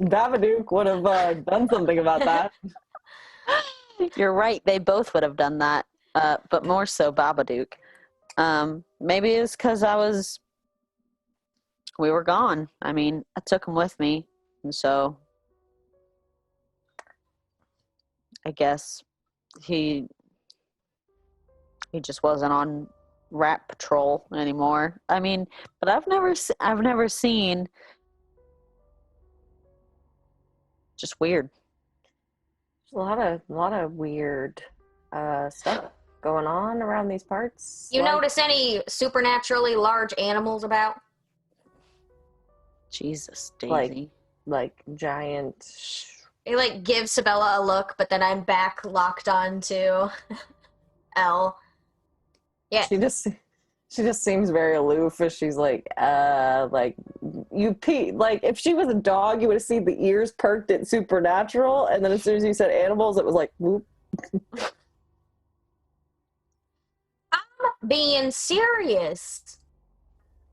Babadook would have done something about that. You're right. They both would have done that, but more so Babadook. Maybe it was because we were gone. I mean, I took him with me, and so I guess he just wasn't on rat patrol anymore. I mean, but I've never seen. Just weird. There's a lot of weird stuff going on around these parts. You notice any supernaturally large animals about? Jesus, Daisy. Like giant. I like give Sabella a look, but then I'm back locked on to Elle. Yeah. She just seems very aloof, as she's like you pee. Like if she was a dog, you would have seen the ears perked at supernatural, and then as soon as you said animals, it was like whoop. I'm being serious.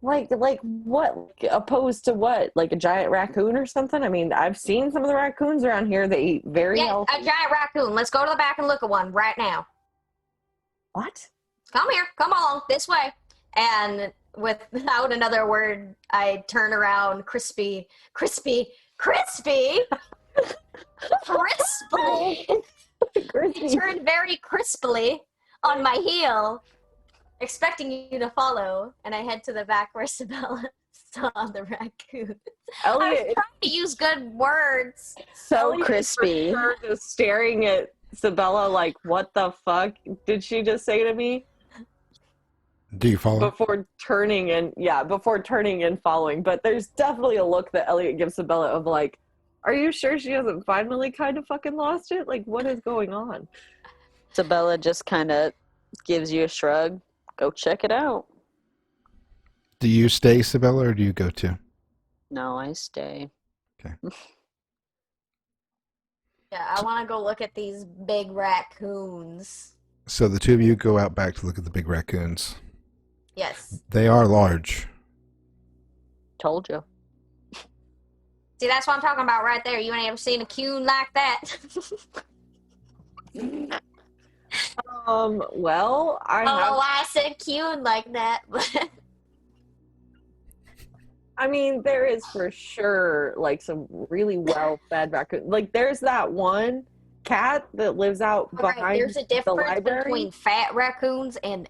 Like what? Opposed to what? Like a giant raccoon or something? I mean, I've seen some of the raccoons around here. They eat very healthy. A giant raccoon. Let's go to the back and look at one right now. What? Come here. Come along. This way. And without another word, I turn around crispy. I turn very crisply on my heel, expecting you to follow, and I head to the back where Sabella saw the raccoon. I was Elliot, trying to use good words. So Elliot crispy. is for sure just staring at Sabella like, what the fuck did she just say to me? Do you follow? Before turning and following. But there's definitely a look that Elliot gives Sabella of like, are you sure she hasn't finally kind of fucking lost it? Like, what is going on? Sabella just kind of gives you a shrug. Go check it out. Do you stay, Sabella, or do you go too? No, I stay. Yeah, I want to go look at these big raccoons. So the two of you go out back to look at the big raccoons. Yes. They are large. Told you. See, that's what I'm talking about right there. You ain't ever seen a coon like that. Well, I don't know have. why I said coon like that, but I mean, there is for sure like some really well-fed raccoon. Like, there's that one cat that lives out behind right, there's a the difference library. between fat raccoons and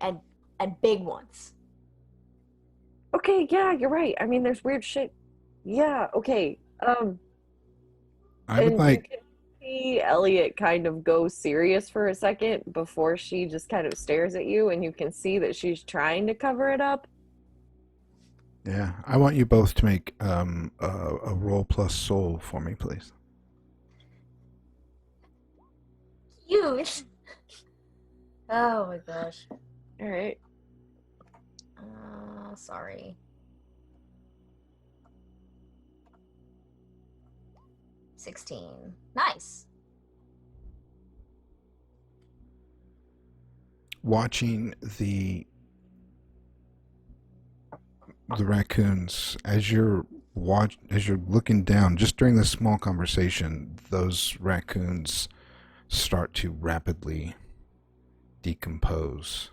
big ones. Okay, yeah, you're right. I mean, there's weird shit. Yeah, okay. I would And like. you can see Elliot kind of go serious for a second before she just kind of stares at you, and you can see that she's trying to cover it up. Yeah, I want you both to make a roll plus soul for me, please. Cute. Oh my gosh. All right. Sorry. 16. Nice. Watching the raccoons as you're looking down, just during this small conversation, those raccoons start to rapidly decompose.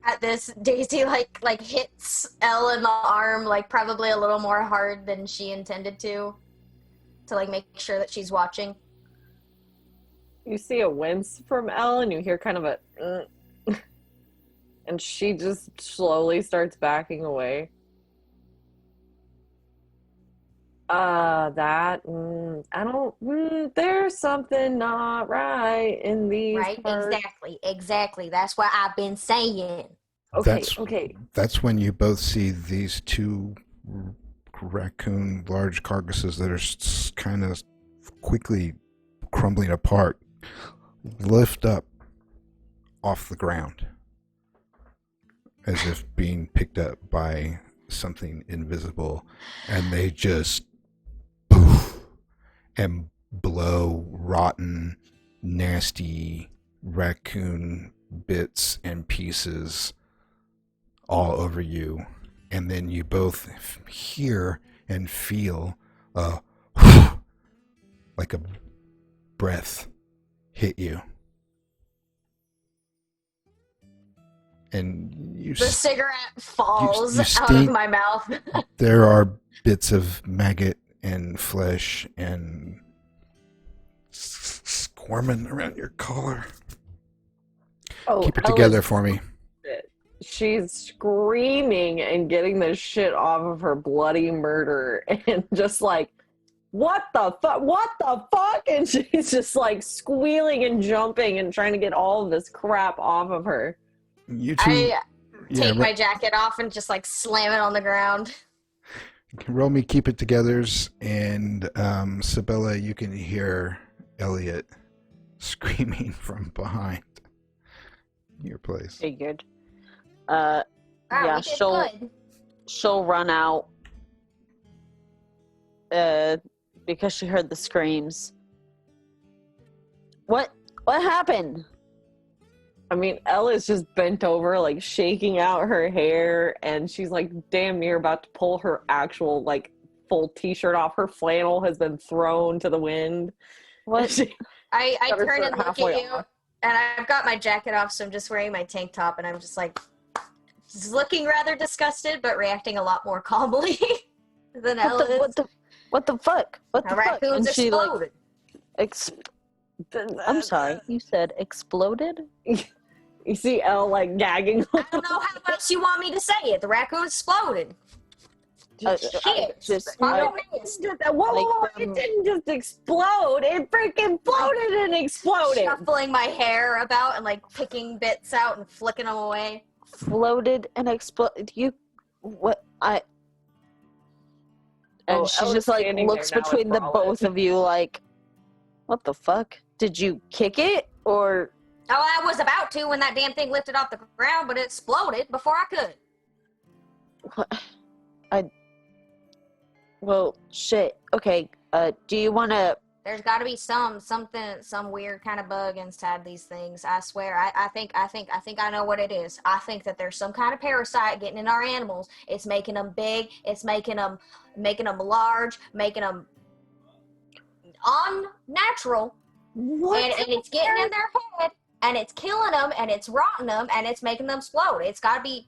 At this, Daisy like hits Elle in the arm, like probably a little more hard than she intended to like make sure that she's watching. You see a wince from Elle, and you hear kind of a and she just slowly starts backing away. There's something not right in these Right? parts. Exactly. That's what I've been saying. Okay. That's when you both see these two raccoon large carcasses that are kind of quickly crumbling apart lift up off the ground as if being picked up by something invisible, and they just poof and blow rotten, nasty raccoon bits and pieces all over you, and then you both hear and feel like a breath hit you, and The cigarette falls you out of my mouth. there are bits of maggot and flesh and squirming around your collar. Oh, Keep it Ella's together for me. She's screaming and getting the shit off of her bloody murder and just like, what the fuck? What the fuck? And she's just like squealing and jumping and trying to get all of this crap off of her. You two, I take yeah, my jacket off and just like slam it on the ground. roll me keep it togethers, and Sabella, you can hear Elliot screaming from behind your place. Figured. Wow, Yeah, we did good. she'll run out because she heard the screams. What happened? I mean, Ella's just bent over, like shaking out her hair, and she's like damn near about to pull her actual like full t-shirt off. Her flannel has been thrown to the wind. What? I Got her turn shirt and look halfway at you, off. and I've got my jacket off, so I'm just wearing my tank top, and I'm just like, just looking rather disgusted, but reacting a lot more calmly than Ella is. What the fuck? What the A fuck? raccoon's And she like exploded. I'm sorry, you said exploded? You see Elle like gagging. I don't know how else you want me to say it. The raccoon exploded. Shit. Fucking nasty. Whoa, it didn't just explode. It freaking floated and exploded. Shuffling my hair about and like picking bits out and flicking them away. Floated and exploded. You what? And Oh, she Ella's just like standing looks there now between and the crawling. both of you like, what the fuck? Did you kick it or? Oh, I was about to when that damn thing lifted off the ground, but it exploded before I could. Well, shit. Okay. Do you want to? There's got to be some weird kind of bug inside these things. I swear. I think I know what it is. I think that there's some kind of parasite getting in our animals. It's making them big. It's making them large, making them unnatural. What? And it's getting in their head, and it's killing them, and it's rotting them, and it's making them explode. It's got to be.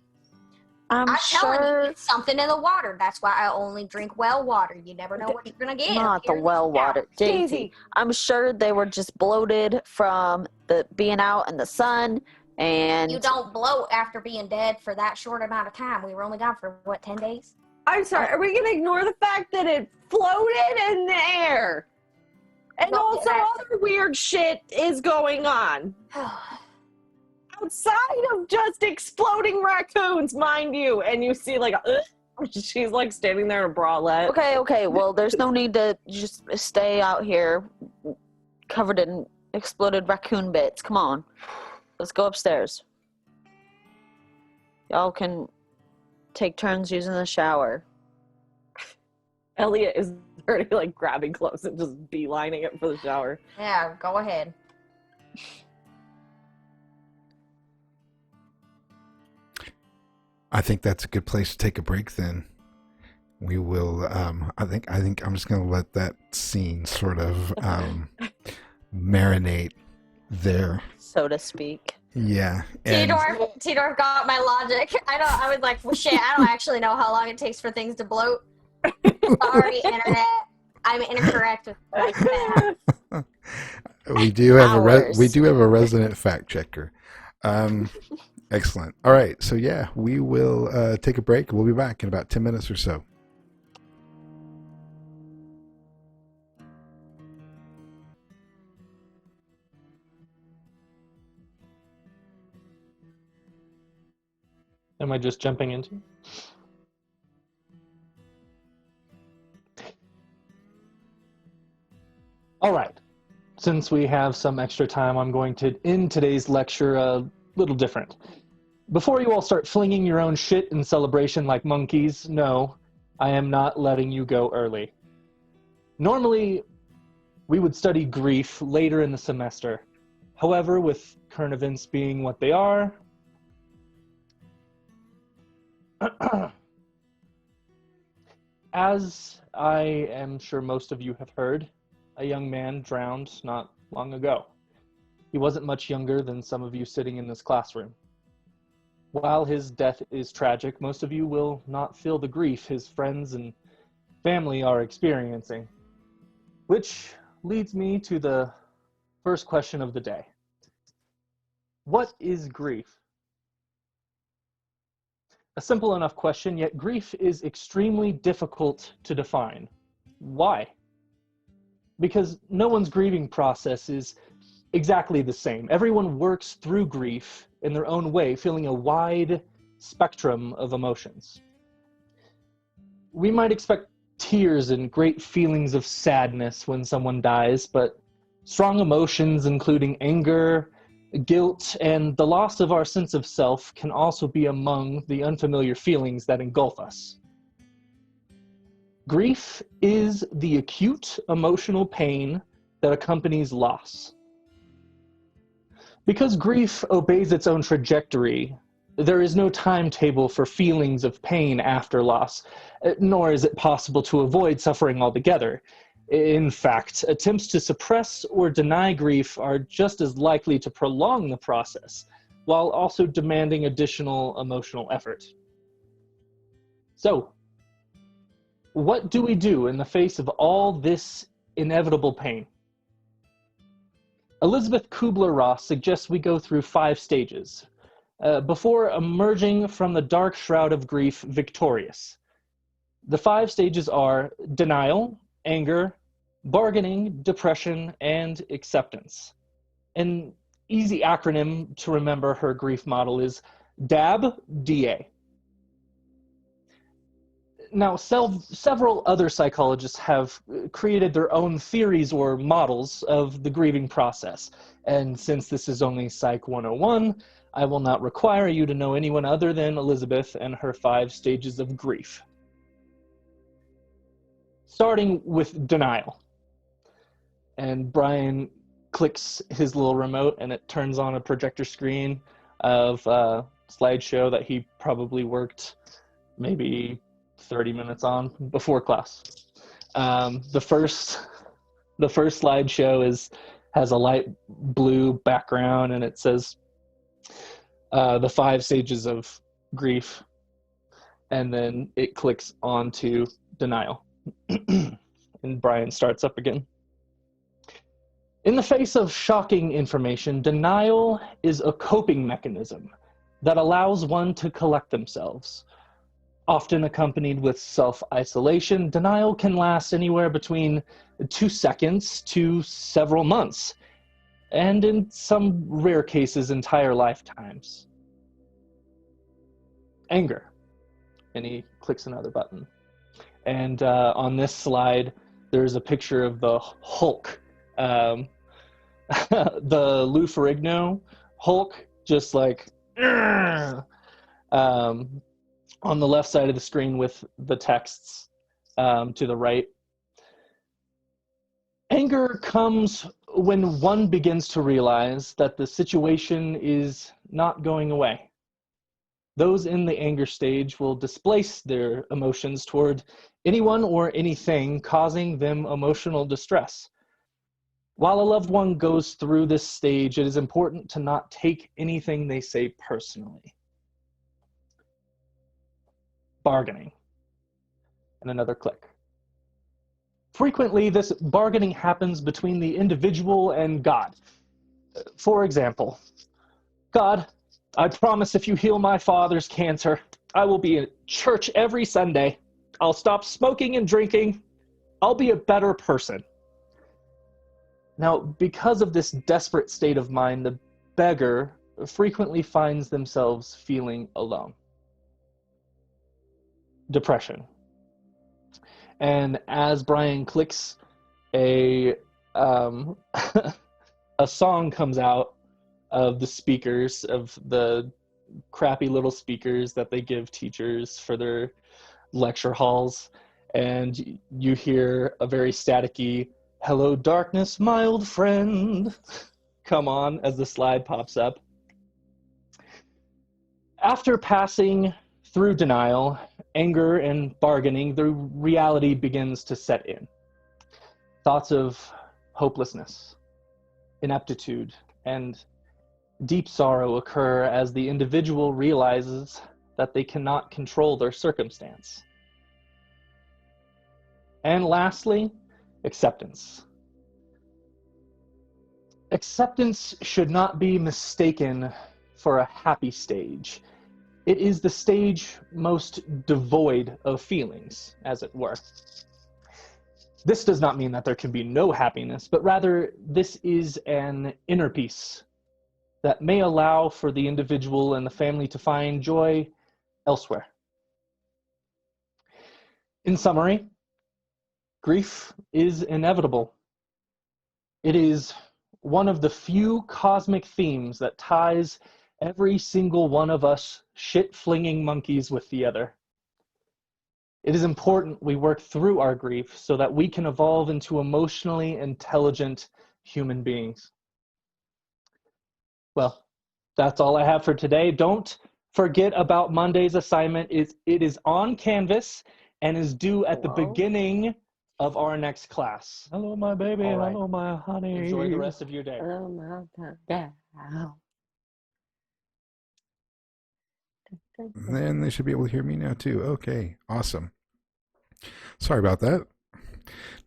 I'm telling you, sure it's something in the water. That's why I only drink well water. You never know what you're gonna get. not the well water, Daisy. I'm sure they were just bloated from the being out in the sun, and You don't bloat after being dead for that short amount of time. We were only gone for, what, 10 days? I'm sorry, are we going to ignore the fact that it floated in the air? And Well, also other weird shit is going on. Outside of just exploding raccoons, mind you. And you see like, she's like standing there in a bralette. Okay. Well, there's no need to just stay out here covered in exploded raccoon bits. Come on, let's go upstairs. Y'all can take turns using the shower. Elliot is already like grabbing clothes and just beelining it for the shower. Yeah, go ahead. I think that's a good place to take a break then. We will I think I'm just gonna let that scene sort of marinate there. So to speak. Yeah. And Tidor got my logic. I was like, well, shit, I don't actually know how long it takes for things to bloat. Sorry, internet. I'm incorrect with like that. we do have Hours. a resident fact checker. Excellent. All right. So yeah, we will take a break. We'll be back in about 10 minutes or so. Am I just jumping into? All right. Since we have some extra time, I'm going to end today's lecture a little different. Before you all start flinging your own shit in celebration like monkeys, no, I am not letting you go early. Normally, we would study grief later in the semester. However, with current events being what they are, as I am sure most of you have heard, a young man drowned not long ago. He wasn't much younger than some of you sitting in this classroom. While his death is tragic, most of you will not feel the grief his friends and family are experiencing, which leads me to the first question of the day. What is grief? A simple enough question, yet grief is extremely difficult to define. Why? Because no one's grieving process is exactly the same. Everyone works through grief in their own way, feeling a wide spectrum of emotions. We might expect tears and great feelings of sadness when someone dies, but strong emotions, including anger, guilt, and the loss of our sense of self, can also be among the unfamiliar feelings that engulf us. Grief is the acute emotional pain that accompanies loss. Because grief obeys its own trajectory, there is no timetable for feelings of pain after loss, nor is it possible to avoid suffering altogether. In fact, attempts to suppress or deny grief are just as likely to prolong the process, while also demanding additional emotional effort. So, what do we do in the face of all this inevitable pain? Elizabeth Kubler-Ross suggests we go through 5 stages before emerging from the dark shroud of grief victorious. The 5 stages are denial, anger, bargaining, depression, and acceptance. An easy acronym to remember her grief model is DAB, DA. Now, several other psychologists have created their own theories or models of the grieving process. And since this is only Psych 101, I will not require you to know anyone other than Elizabeth and her 5 stages of grief. Starting with denial. And Brian clicks his little remote and it turns on a projector screen of a slideshow that he probably worked maybe 30 minutes on before class. The first slideshow has a light blue background and it says the 5 stages of grief, and then it clicks onto denial. And Brian starts up again. In the face of shocking information, denial is a coping mechanism that allows one to collect themselves. Often accompanied with self-isolation, denial can last anywhere between 2 seconds to several months, and in some rare cases, entire lifetimes. Anger. And he clicks another button. And on this slide, there's a picture of the Hulk. The Lou Ferrigno Hulk, just like... on the left side of the screen with the texts to the right. Anger comes when one begins to realize that the situation is not going away. Those in the anger stage will displace their emotions toward anyone or anything causing them emotional distress. While a loved one goes through this stage, it is important to not take anything they say personally. Bargaining. And another click. Frequently, this bargaining happens between the individual and God. For example, God, I promise if you heal my father's cancer, I will be at church every Sunday. I'll stop smoking and drinking. I'll be a better person. Now, because of this desperate state of mind, the beggar frequently finds themselves feeling alone. Depression. And as Brian clicks, a song comes out of the speakers, of the crappy little speakers that they give teachers for their lecture halls, and you hear a very staticky "Hello darkness, my old friend" come on as the slide pops up. After passing through denial, anger, and bargaining, the reality begins to set in. Thoughts of hopelessness, ineptitude, and deep sorrow occur as the individual realizes that they cannot control their circumstance. And lastly, acceptance. Acceptance should not be mistaken for a happy stage. It is the stage most devoid of feelings, as it were. This does not mean that there can be no happiness, but rather this is an inner peace that may allow for the individual and the family to find joy elsewhere. In summary, grief is inevitable. It is one of the few cosmic themes that ties every single one of us shit-flinging monkeys with the other. It is important we work through our grief so that we can evolve into emotionally intelligent human beings. Well, that's all I have for today. Don't forget about Monday's assignment. It is on Canvas and is due at the beginning of our next class. Hello, my baby. All right. Hello, my honey. Enjoy the rest of your day. Oh my God. Then they should be able to hear me now too. Okay, awesome. Sorry about that.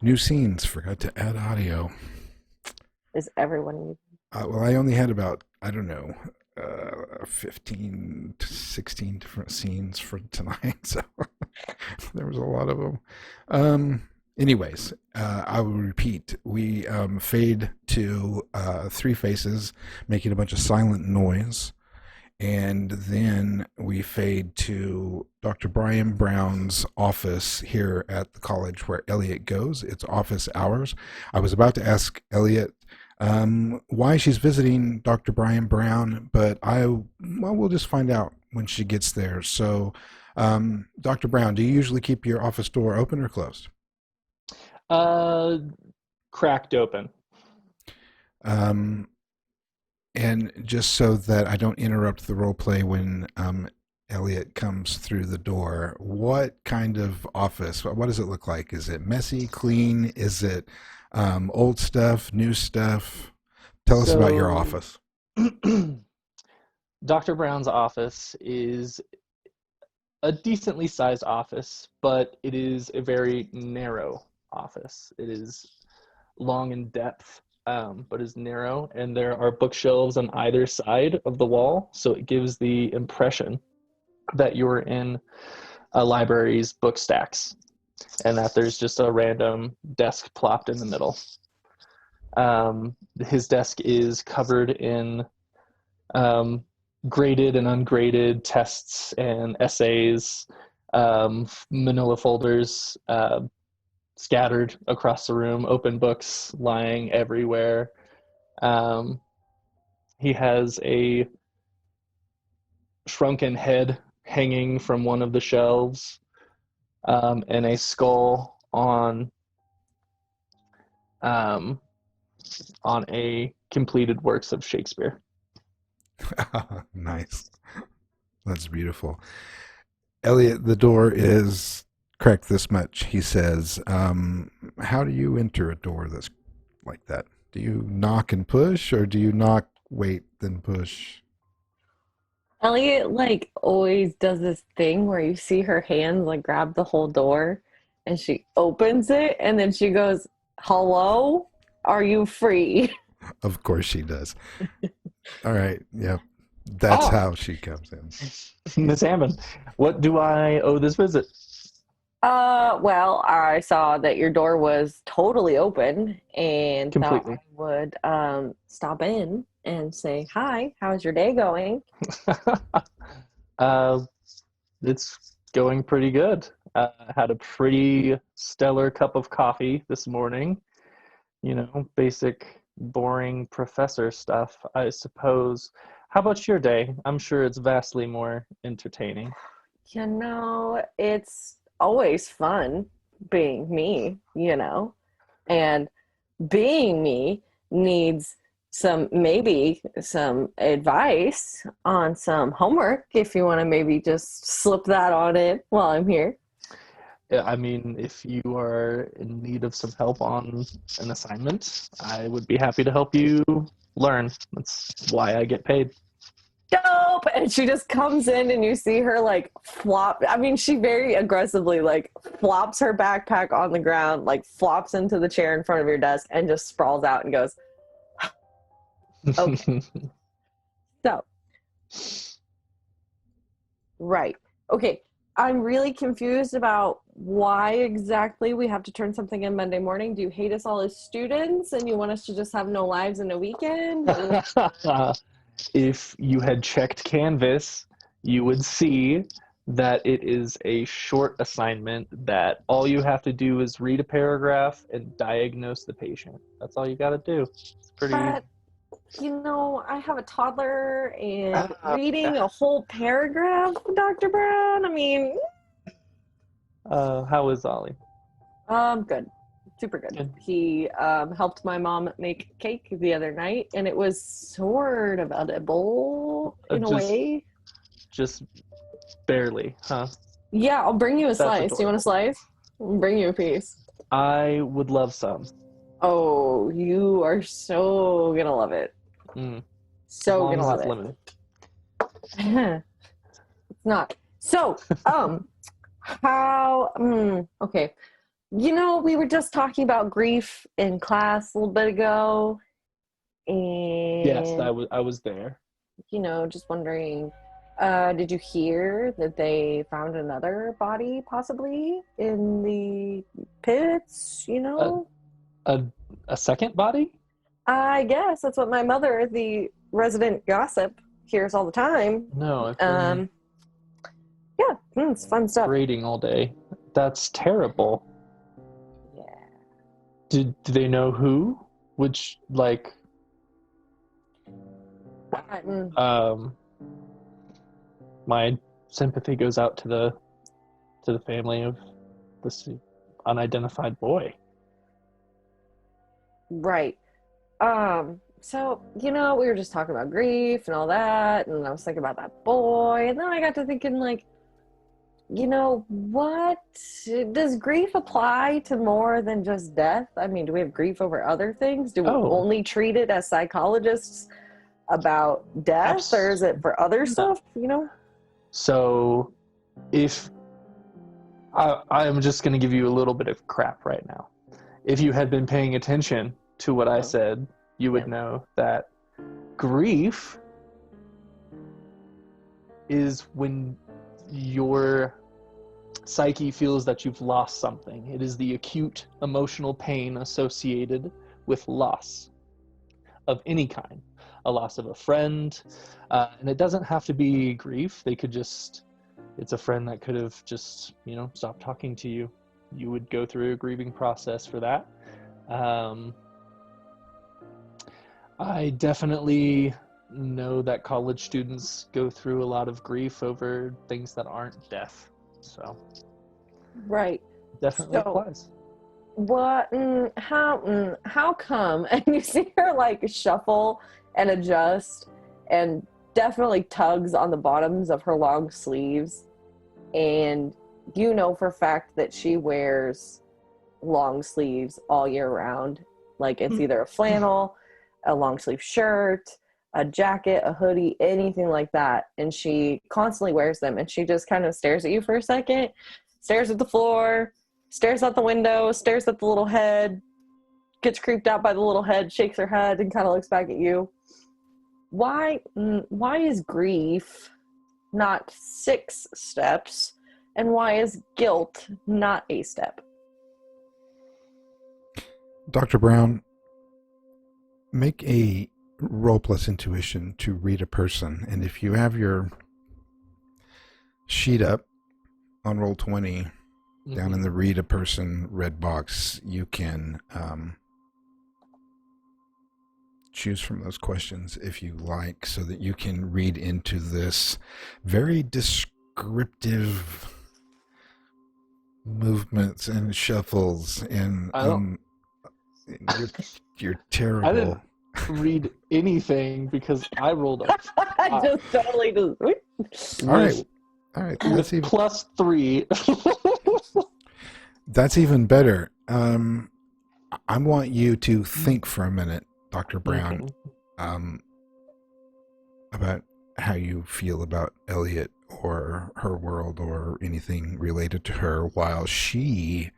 New scenes, forgot to add audio. Is everyone? Well, I only had about, 15 to 16 different scenes for tonight, so there was a lot of them. Anyways, I will repeat. We fade to three faces making a bunch of silent noise. And then we fade to Dr. Brian Brown's office here at the college where Elliot goes. It's office hours. I was about to ask Elliot why she's visiting Dr. Brian Brown, but we'll just find out when she gets there. So, Dr. Brown, do you usually keep your office door open or closed? Cracked open. And just so that I don't interrupt the role play when Elliot comes through the door, what kind of office? What does it look like? Is it messy, clean? Is it old stuff, new stuff? Tell us about your office. Dr. Brown's office is a decently sized office, but it is a very narrow office. It is long in depth. But is narrow, and there are bookshelves on either side of the wall, so it gives the impression that you're in a library's book stacks, and that there's just a random desk plopped in the middle. His desk is covered in graded and ungraded tests and essays, manila folders, scattered across the room, open books lying everywhere. He has a shrunken head hanging from one of the shelves, and a skull on a completed works of Shakespeare. Nice. That's beautiful. Elliot, the door is cracked this much. He says, how do you enter a door that's like that? Do you knock and push, or do you knock, wait, then push? Elliot always does this thing where you see her hands grab the whole door, and she opens it, and then she goes, "Hello, are you free?" Of course she does. All right, yeah, that's how she comes in. Miss Hammond, what do I owe this visit? Well, I saw that your door was totally open and Completely. thought I would stop in and say, "Hi, how's your day going?" It's going pretty good. I had a pretty stellar cup of coffee this morning. Basic, boring professor stuff, I suppose. How about your day? I'm sure it's vastly more entertaining. It's always fun being me, and being me needs maybe some advice on some homework if you want to maybe just slip that on in while I'm here. Yeah, I mean, if you are in need of some help on an assignment, I would be happy to help you learn. That's why I get paid. Dope! And she just comes in and you see her flop. I mean, she very aggressively flops her backpack on the ground, flops into the chair in front of your desk and just sprawls out and goes, Okay. So, right. Okay. I'm really confused about why exactly we have to turn something in Monday morning. Do you hate us all as students and you want us to just have no lives in a weekend? If you had checked Canvas, you would see that it is a short assignment that all you have to do is read a paragraph and diagnose the patient. That's all you got to do. It's pretty But, I have a toddler and Ah, reading a whole paragraph, Dr. Brown. I mean, how is Ollie? good. Super good. Good. He helped my mom make cake the other night, and it was sort of edible in a way. Just barely, huh? Yeah, I'll bring you a That's slice. Do you want a adorable. slice? I'll bring you a piece. I would love some. Oh, you are so gonna love it. Mm, as So long gonna as love it's it. limited. It's not. So, okay. We were just talking about grief in class a little bit ago, Yes, and I was there. just wondering, did you hear that they found another body possibly in the pits, A a second body? I guess that's what my mother, the resident gossip, hears all the time. No, I've been Yeah, it's fun stuff. raiding all day. That's terrible. Yeah. Do they know who? Which Mm, my sympathy goes out to the family of this unidentified boy. right. So, we were just talking about grief and all that, and I was thinking about that boy, and then I got to thinking, what does grief apply to more than just death? I mean, do we have grief over other things? Do we only treat it as psychologists about death, or is it for other stuff? So, if I'm just going to give you a little bit of crap right now. If you had been paying attention to what I said, you would know that grief is when your psyche feels that you've lost something. It is the acute emotional pain associated with loss of any kind. A loss of a friend, and it doesn't have to be grief. It's a friend that could have just, stopped talking to you. You would go through a grieving process for that. I definitely know that college students go through a lot of grief over things that aren't death. So, Right. definitely applies. What? How come? And you see her shuffle and adjust, and definitely tugs on the bottoms of her long sleeves, and for a fact that she wears long sleeves all year round. It's either a flannel, a long sleeve shirt, a jacket, a hoodie, anything like that, and she constantly wears them, and she just kind of stares at you for a second, stares at the floor, stares out the window, stares at the little head, gets creeped out by the little head, shakes her head, and kind of looks back at you. Why is grief not 6 steps, and why is guilt not a step? Dr. Brown, make a roll plus intuition to read a person, and if you have your sheet up on roll 20 down in the read a person red box, you can choose from those questions if you like, so that you can read into this very descriptive movements and shuffles and you're terrible. I didn't read anything because I rolled up. I just totally just. All right. That's even +3. That's even better. I want you to think for a minute, Dr. Brown, about how you feel about Elliot or her world or anything related to her, while she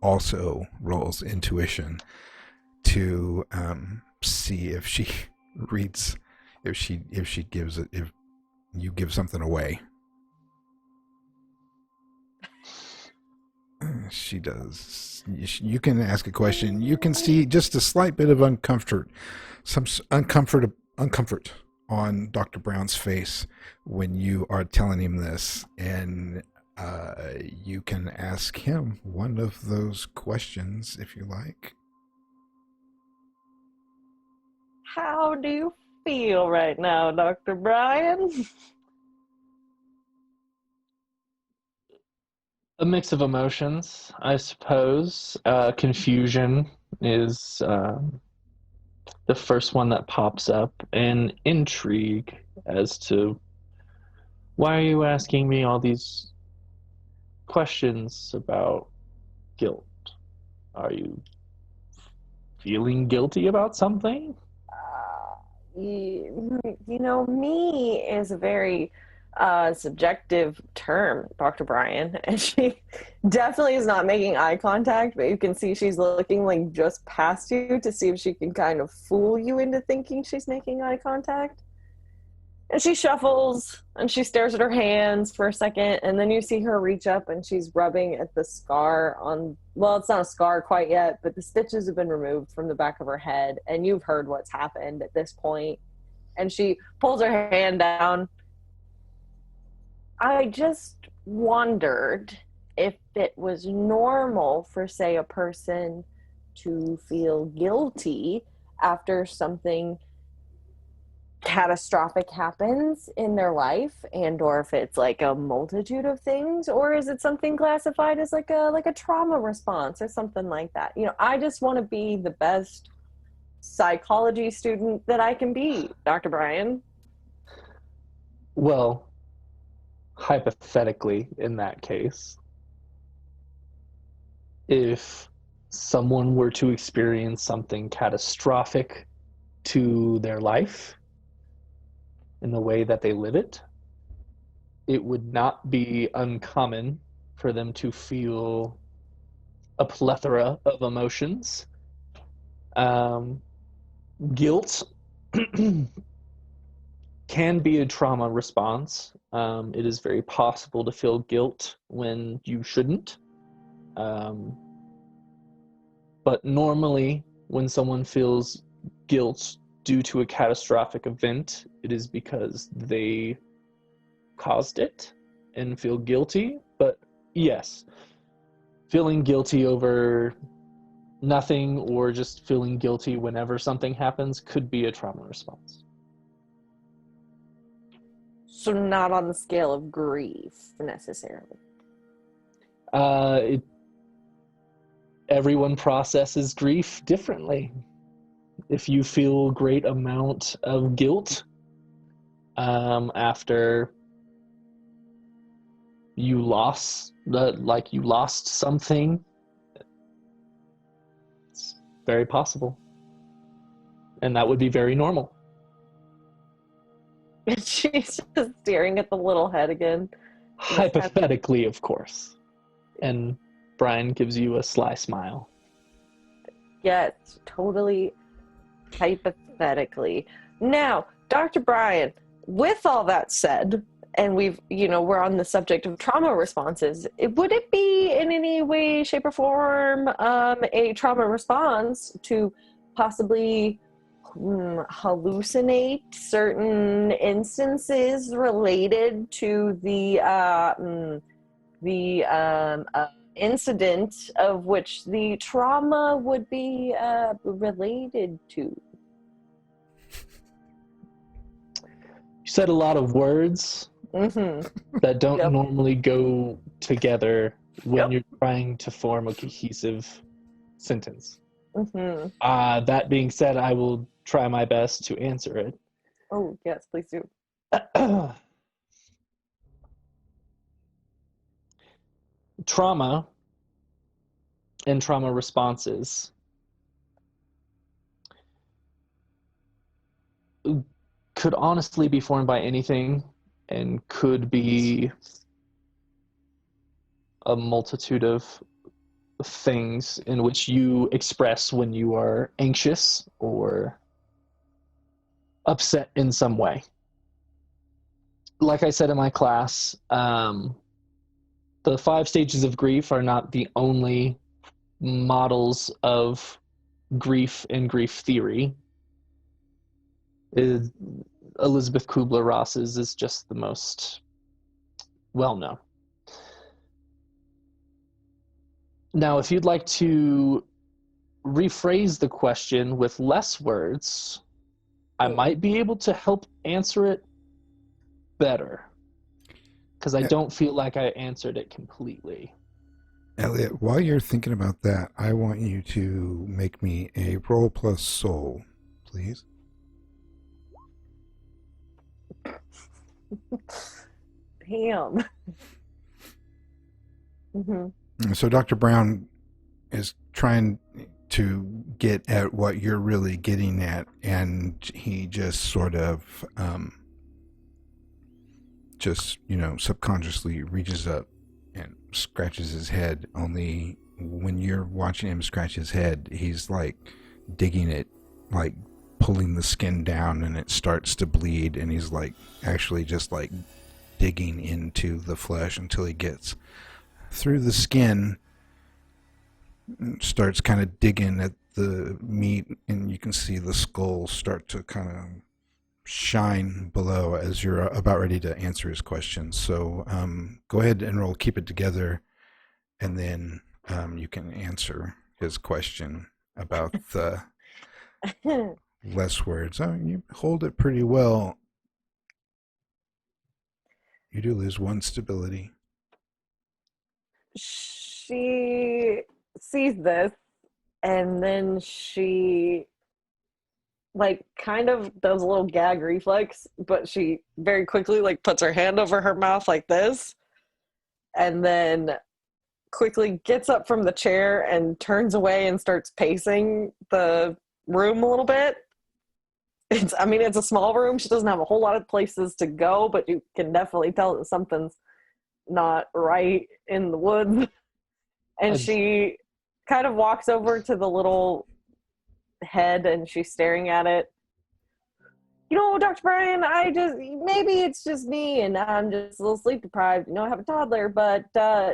also rolls intuition to see if she reads if you give something away. She does. You can ask a question. You can see just a slight bit of uncomfort on Dr. Brown's face when you are telling him this, and you can ask him one of those questions if you like. How do you feel right now, Dr. Brian? A mix of emotions, I suppose. Confusion is the first one that pops up, and intrigue as to why are you asking me all these questions about guilt? Are you feeling guilty about something? Me is a very subjective term, Dr. Brian, and she definitely is not making eye contact, but you can see she's looking like just past you to see if she can kind of fool you into thinking she's making eye contact. And she shuffles and she stares at her hands for a second, and then you see her reach up and she's rubbing at the scar on, well, it's not a scar quite yet, but the stitches have been removed from the back of her head, and you've heard what's happened at this point. And she pulls her hand down. I just wondered if it was normal for, say, a person to feel guilty after something catastrophic happens in their life, and or if it's like a multitude of things, or is it something classified as like a trauma response or something like that. I just want to be the best psychology student that I can be, Dr. Brian. Well, hypothetically, in that case, if someone were to experience something catastrophic to their life in the way that they live it, it would not be uncommon for them to feel a plethora of emotions. Guilt can be a trauma response. It is very possible to feel guilt when you shouldn't. But normally, when someone feels guilt due to a catastrophic event, it is because they caused it and feel guilty. But yes, feeling guilty over nothing or just feeling guilty whenever something happens could be a trauma response. So not on the scale of grief necessarily. Everyone processes grief differently. If you feel great amount of guilt after you lost something, it's very possible, and that would be very normal. She's just staring at the little head again. Hypothetically, of course. And Brian gives you a sly smile. Yes, totally hypothetically. Now, Dr. Brian, with all that said, and we're on the subject of trauma responses, would it be in any way, shape, or form a trauma response to possibly hallucinate certain instances related to the incident of which the trauma would be related to? You said a lot of words that don't normally go together when you're trying to form a cohesive sentence. That being said, I will try my best to answer it. Oh, yes, please do. Trauma and trauma responses could honestly be formed by anything and could be a multitude of things in which you express when you are anxious or upset in some way. Like I said in my class, the 5 stages of grief are not the only models of grief in grief theory. Elizabeth Kubler-Ross's is just the most well-known. Now, if you'd like to rephrase the question with less words, I might be able to help answer it better, because I don't feel like I answered it completely. Elliot, while you're thinking about that, I want you to make me a roll plus soul, please. Damn. Mm-hmm. So Dr. Brown is trying to get at what you're really getting at, and he just sort of subconsciously reaches up and scratches his head. Only when you're watching him scratch his head, he's like digging it, like pulling the skin down, and it starts to bleed, and he's like actually just like digging into the flesh until he gets through the skin, starts kind of digging at the meat, and you can see the skull start to kind of shine below as you're about ready to answer his question. So go ahead and roll Keep It Together, and then you can answer his question about the less words. Oh, you hold it pretty well. You do lose 1 stability. She sees this, and then she like kind of does a little gag reflex, but she very quickly like puts her hand over her mouth like this, and then quickly gets up from the chair and turns away and starts pacing the room a little bit. It's a small room. She doesn't have a whole lot of places to go, but you can definitely tell that something's not right in the woods. And she kind of walks over to the little head, and she's staring at it. Dr. Brian, maybe it's just me, and I'm just a little sleep deprived. I have a toddler, but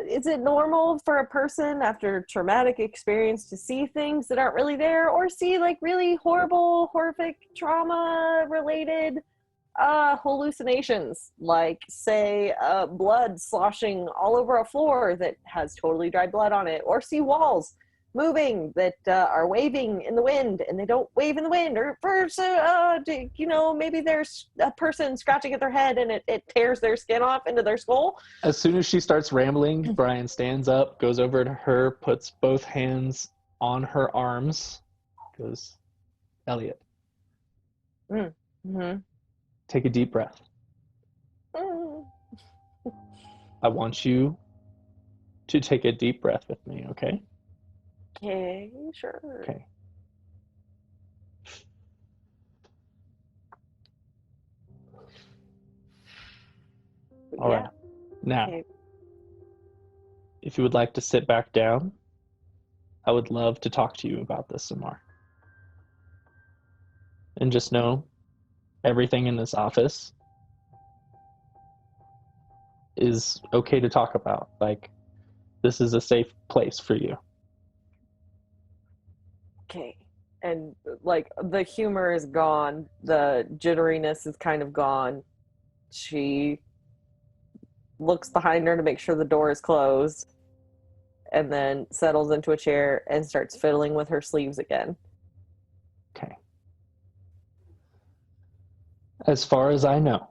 is it normal for a person after traumatic experience to see things that aren't really there, or see like really horrible, horrific trauma-related hallucinations, like say blood sloshing all over a floor that has totally dried blood on it, or see walls moving that are waving in the wind and they don't wave in the wind, or maybe there's a person scratching at their head and it tears their skin off into their skull. As soon as she starts rambling, Brian stands up, goes over to her, puts both hands on her arms, goes, Elliot. Mm-hmm. Take a deep breath. I want you to take a deep breath with me, okay? Okay, sure. Okay. All right. Now, Okay. if you would like to sit back down, I would love to talk to you about this some more. And just know, everything in this office is okay to talk about. Like, this is a safe place for you. Okay. And like the humor is gone, the jitteriness is kind of gone. She looks behind her to make sure the door is closed, and then settles into a chair and starts fiddling with her sleeves again. Okay. As far as I know,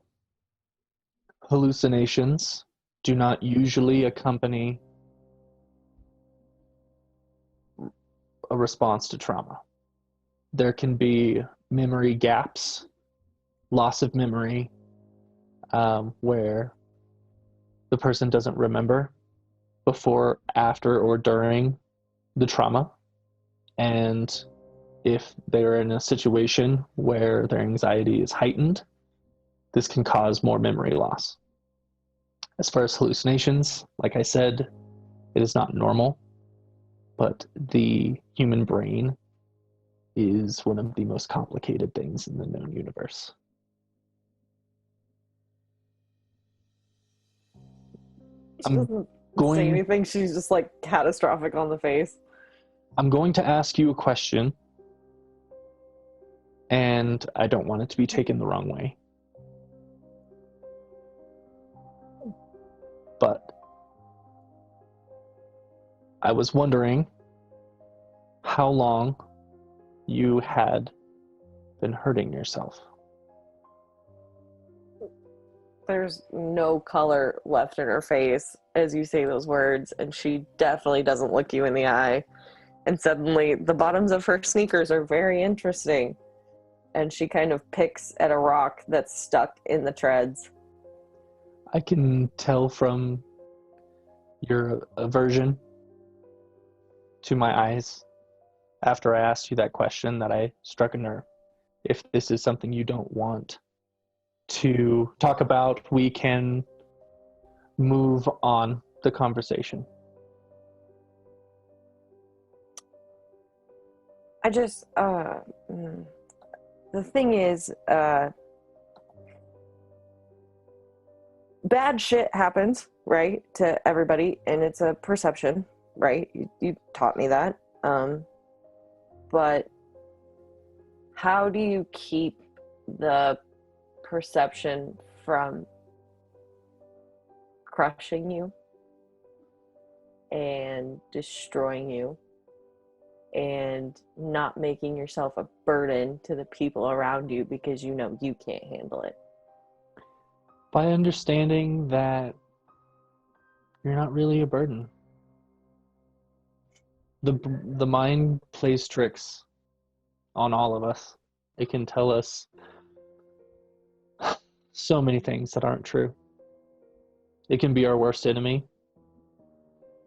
hallucinations do not usually accompany a response to trauma. There can be memory gaps, loss of memory, where the person doesn't remember before, after, or during the trauma. And if they're in a situation where their anxiety is heightened, this can cause more memory loss. As far as hallucinations, like I said, it is not normal, but the human brain is one of the most complicated things in the known universe. She I'm doesn't going- say anything. She's just like catastrophic on the face. I'm going to ask you a question, and I don't want it to be taken the wrong way. But I was wondering how long you had been hurting yourself. There's no color left in her face as you say those words, and she definitely doesn't look you in the eye. And suddenly, the bottoms of her sneakers are very interesting. And she kind of picks at a rock that's stuck in the treads. I can tell from your aversion to my eyes after I asked you that question that I struck a nerve. If this is something you don't want to talk about, we can move on the conversation. I just, the thing is, bad shit happens, right, to everybody, and it's a perception, right? You taught me that. But how do you keep the perception from crushing you and destroying you and not making yourself a burden to the people around you because you know you can't handle it? By understanding that you're not really a burden. The mind plays tricks on all of us. It can tell us so many things that aren't true. It can be our worst enemy,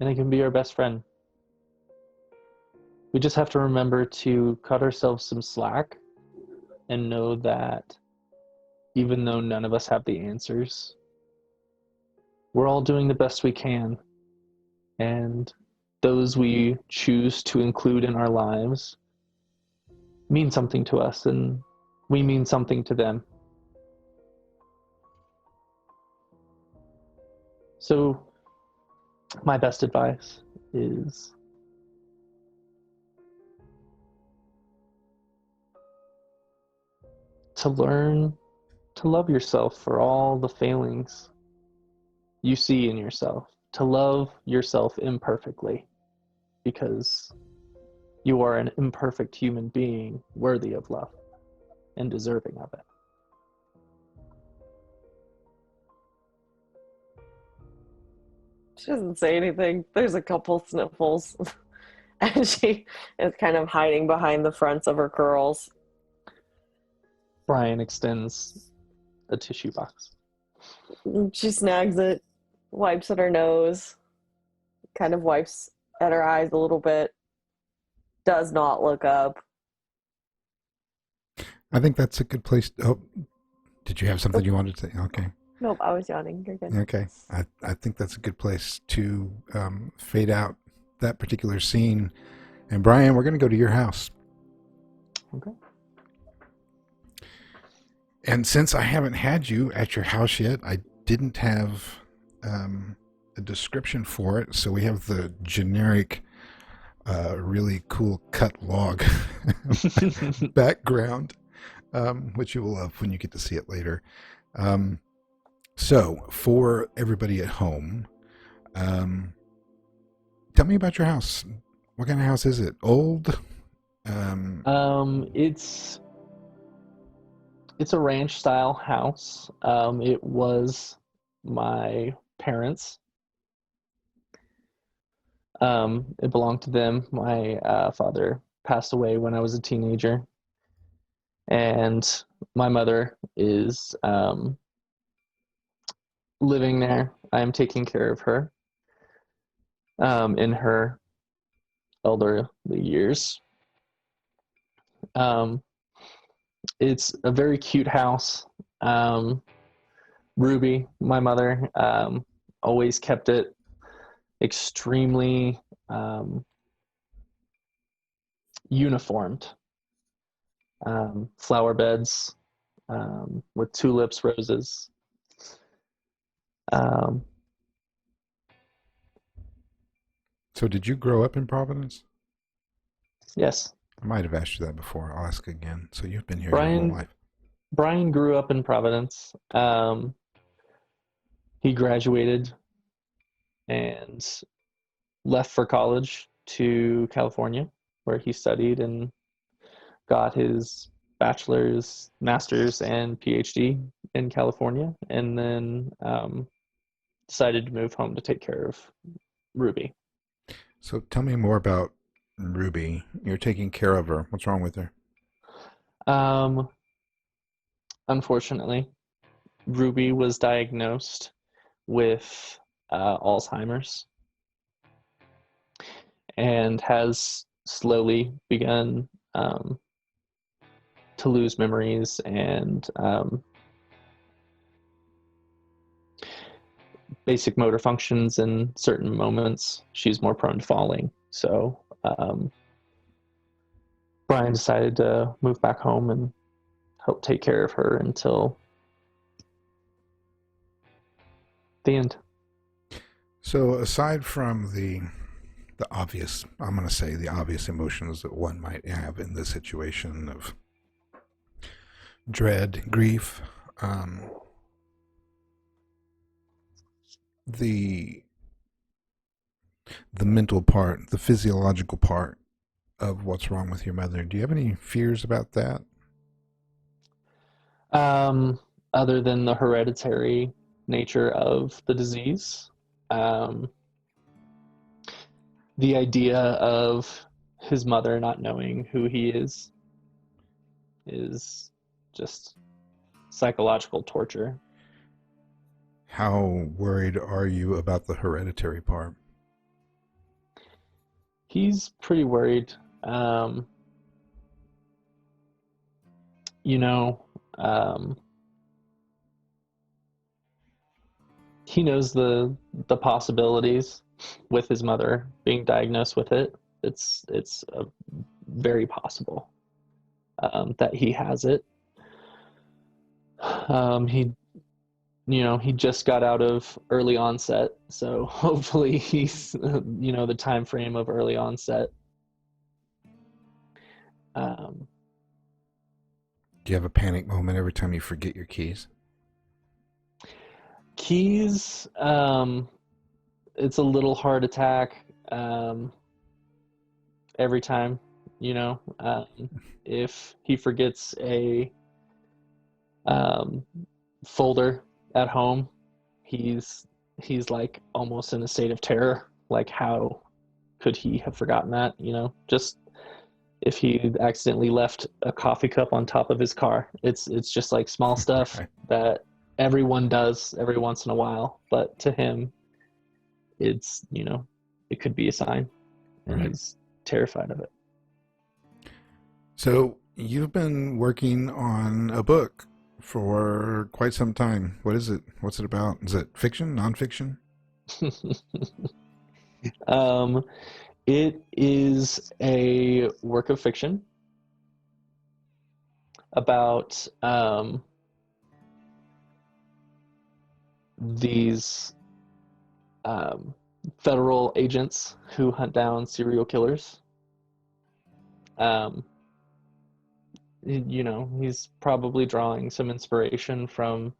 and it can be our best friend. We just have to remember to cut ourselves some slack and know that even though none of us have the answers, we're all doing the best we can. And those we choose to include in our lives mean something to us, and we mean something to them. So my best advice is to learn to love yourself for all the failings you see in yourself, to love yourself imperfectly, because you are an imperfect human being worthy of love and deserving of it. She doesn't say anything. There's a couple sniffles. And she is kind of hiding behind the fronts of her curls. Brian extends a tissue box. She snags it, wipes at her nose, kind of wipes at her eyes a little bit, does not look up. I think that's a good place. Oh, did you have something you wanted to say? Okay. Nope, I was yawning. You're good. Okay. I think that's a good place to fade out that particular scene. And Brian, we're going to go to your house. Okay. And since I haven't had you at your house yet, I didn't have a description for it. So we have the generic, really cool cut log background, which you will love when you get to see it later. So for everybody at home, tell me about your house. What kind of house is it? Old? It's a ranch style house. It was my parents. It belonged to them. My father passed away when I was a teenager, and my mother is living there. I am taking care of her in her elderly years. It's a very cute house. Ruby, my mother, always kept it extremely uniformed. flower beds with tulips, roses. So did you grow up in Providence? Yes. I might have asked you that before. I'll ask again. So you've been here your whole life. Brian grew up in Providence. He graduated and left for college to California, where he studied and got his bachelor's, master's, and PhD in California, and then decided to move home to take care of Ruby. So tell me more about Ruby. You're taking care of her. What's wrong with her? Unfortunately, Ruby was diagnosed with Alzheimer's and has slowly begun to lose memories and basic motor functions in certain moments. She's more prone to falling. So Brian decided to move back home and help take care of her until the end. So aside from the obvious, I'm going to say the obvious emotions that one might have in this situation of dread, grief, the mental part, the physiological part of what's wrong with your mother, do you have any fears about that? Other than the hereditary nature of the disease, the idea of his mother not knowing who he is just psychological torture. How worried are you about the hereditary part? He's pretty worried. He knows the possibilities with his mother being diagnosed with it. It's very possible that he has it. He just got out of early onset, so hopefully he's the time frame of early onset. Do you have a panic moment every time you forget your keys? Keys, it's a little heart attack every time. If he forgets a folder at home, he's like almost in a state of terror. Like, how could he have forgotten that? Just if he accidentally left a coffee cup on top of his car, it's just like small stuff Right. that everyone does every once in a while, but to him it's it could be a sign, and Right. he's terrified of it. So you've been working on a book for quite some time. What is it? What's it about? Is it fiction, nonfiction? It is a work of fiction about these federal agents who hunt down serial killers. He's probably drawing some inspiration from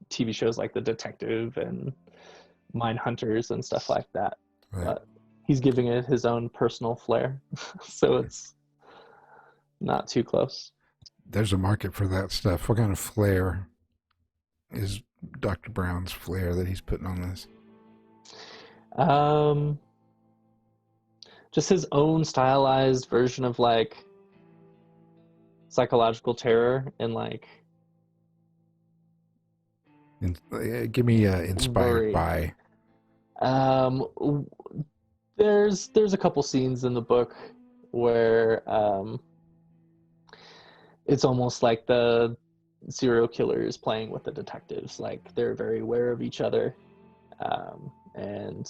TV shows like The Detective and Mindhunters and stuff like that. Right. But he's giving it his own personal flair, so it's not too close. There's a market for that stuff. What kind of flair is Dr. Brown's flair that he's putting on this? Just his own stylized version of like psychological terror and like Give me inspired worry. by. There's a couple scenes in the book where it's almost like the serial killer is playing with the detectives. Like, they're very aware of each other, and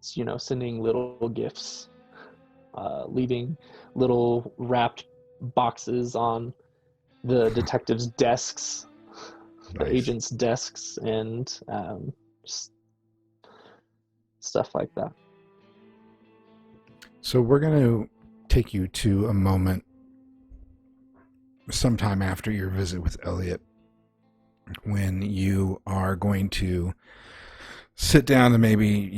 sending little gifts leaving little wrapped boxes on the detectives' desks, the Nice. agents' desks, and just stuff like that. So we're going to take you to a moment sometime after your visit with Elliot when you are going to sit down and maybe,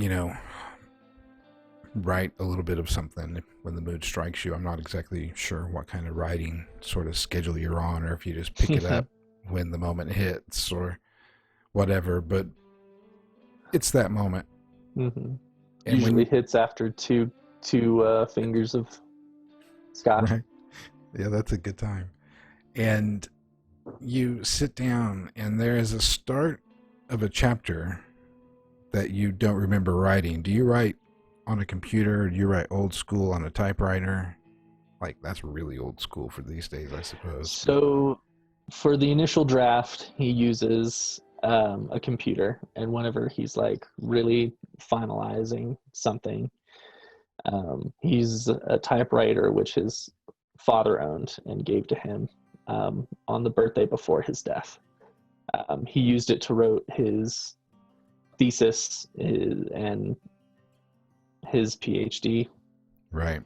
write a little bit of something when the mood strikes you. I'm not exactly sure what kind of writing sort of schedule you're on, or if you just pick it up when the moment hits or whatever, but it's that moment. Mm-hmm. And Usually hits after two fingers of scotch. Right. Yeah, that's a good time. And you sit down and there is a start of a chapter that you don't remember writing. Do you write on a computer, or do you write old school on a typewriter? Like, that's really old school for these days, I suppose. So for the initial draft, he uses a computer, and whenever he's like really finalizing something, he uses a typewriter which his father owned and gave to him on the birthday before his death. He used it to write his thesis and his PhD. Right.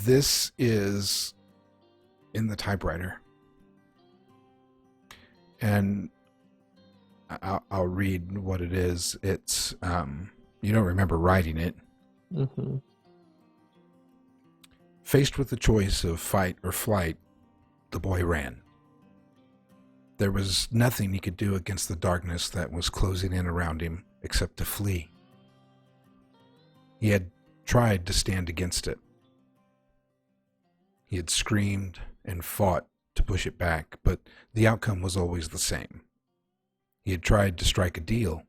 This is in the typewriter. And I'll read what it is. It's, you don't remember writing it. Mm-hmm. Faced with the choice of fight or flight, the boy ran. There was nothing he could do against the darkness that was closing in around him except to flee. He had tried to stand against it. He had screamed and fought to push it back, but the outcome was always the same. He had tried to strike a deal.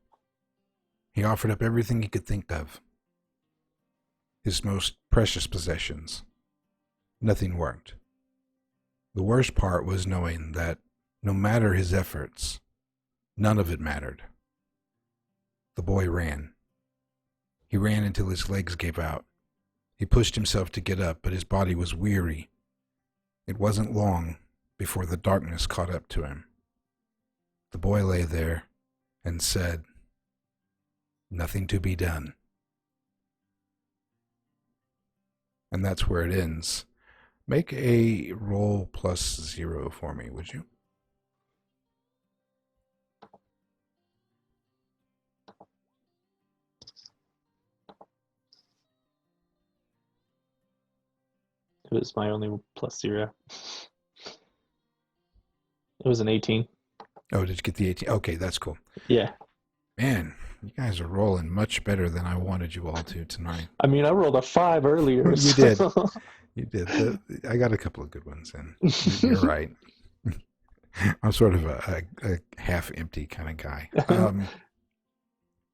He offered up everything he could think of. His most precious possessions. Nothing worked. The worst part was knowing that no matter his efforts, none of it mattered. The boy ran. He ran until his legs gave out. He pushed himself to get up, but his body was weary. It wasn't long before the darkness caught up to him. The boy lay there and said, "Nothing to be done." And that's where it ends. Make a roll +0 for me, would you? It was my only +0. It was an 18. Oh, did you get the 18? Okay, that's cool. Yeah. Man, you guys are rolling much better than I wanted you all to tonight. I mean, I rolled a 5 earlier. You did. You did. I got a couple of good ones in. You're right. I'm sort of a half-empty kind of guy.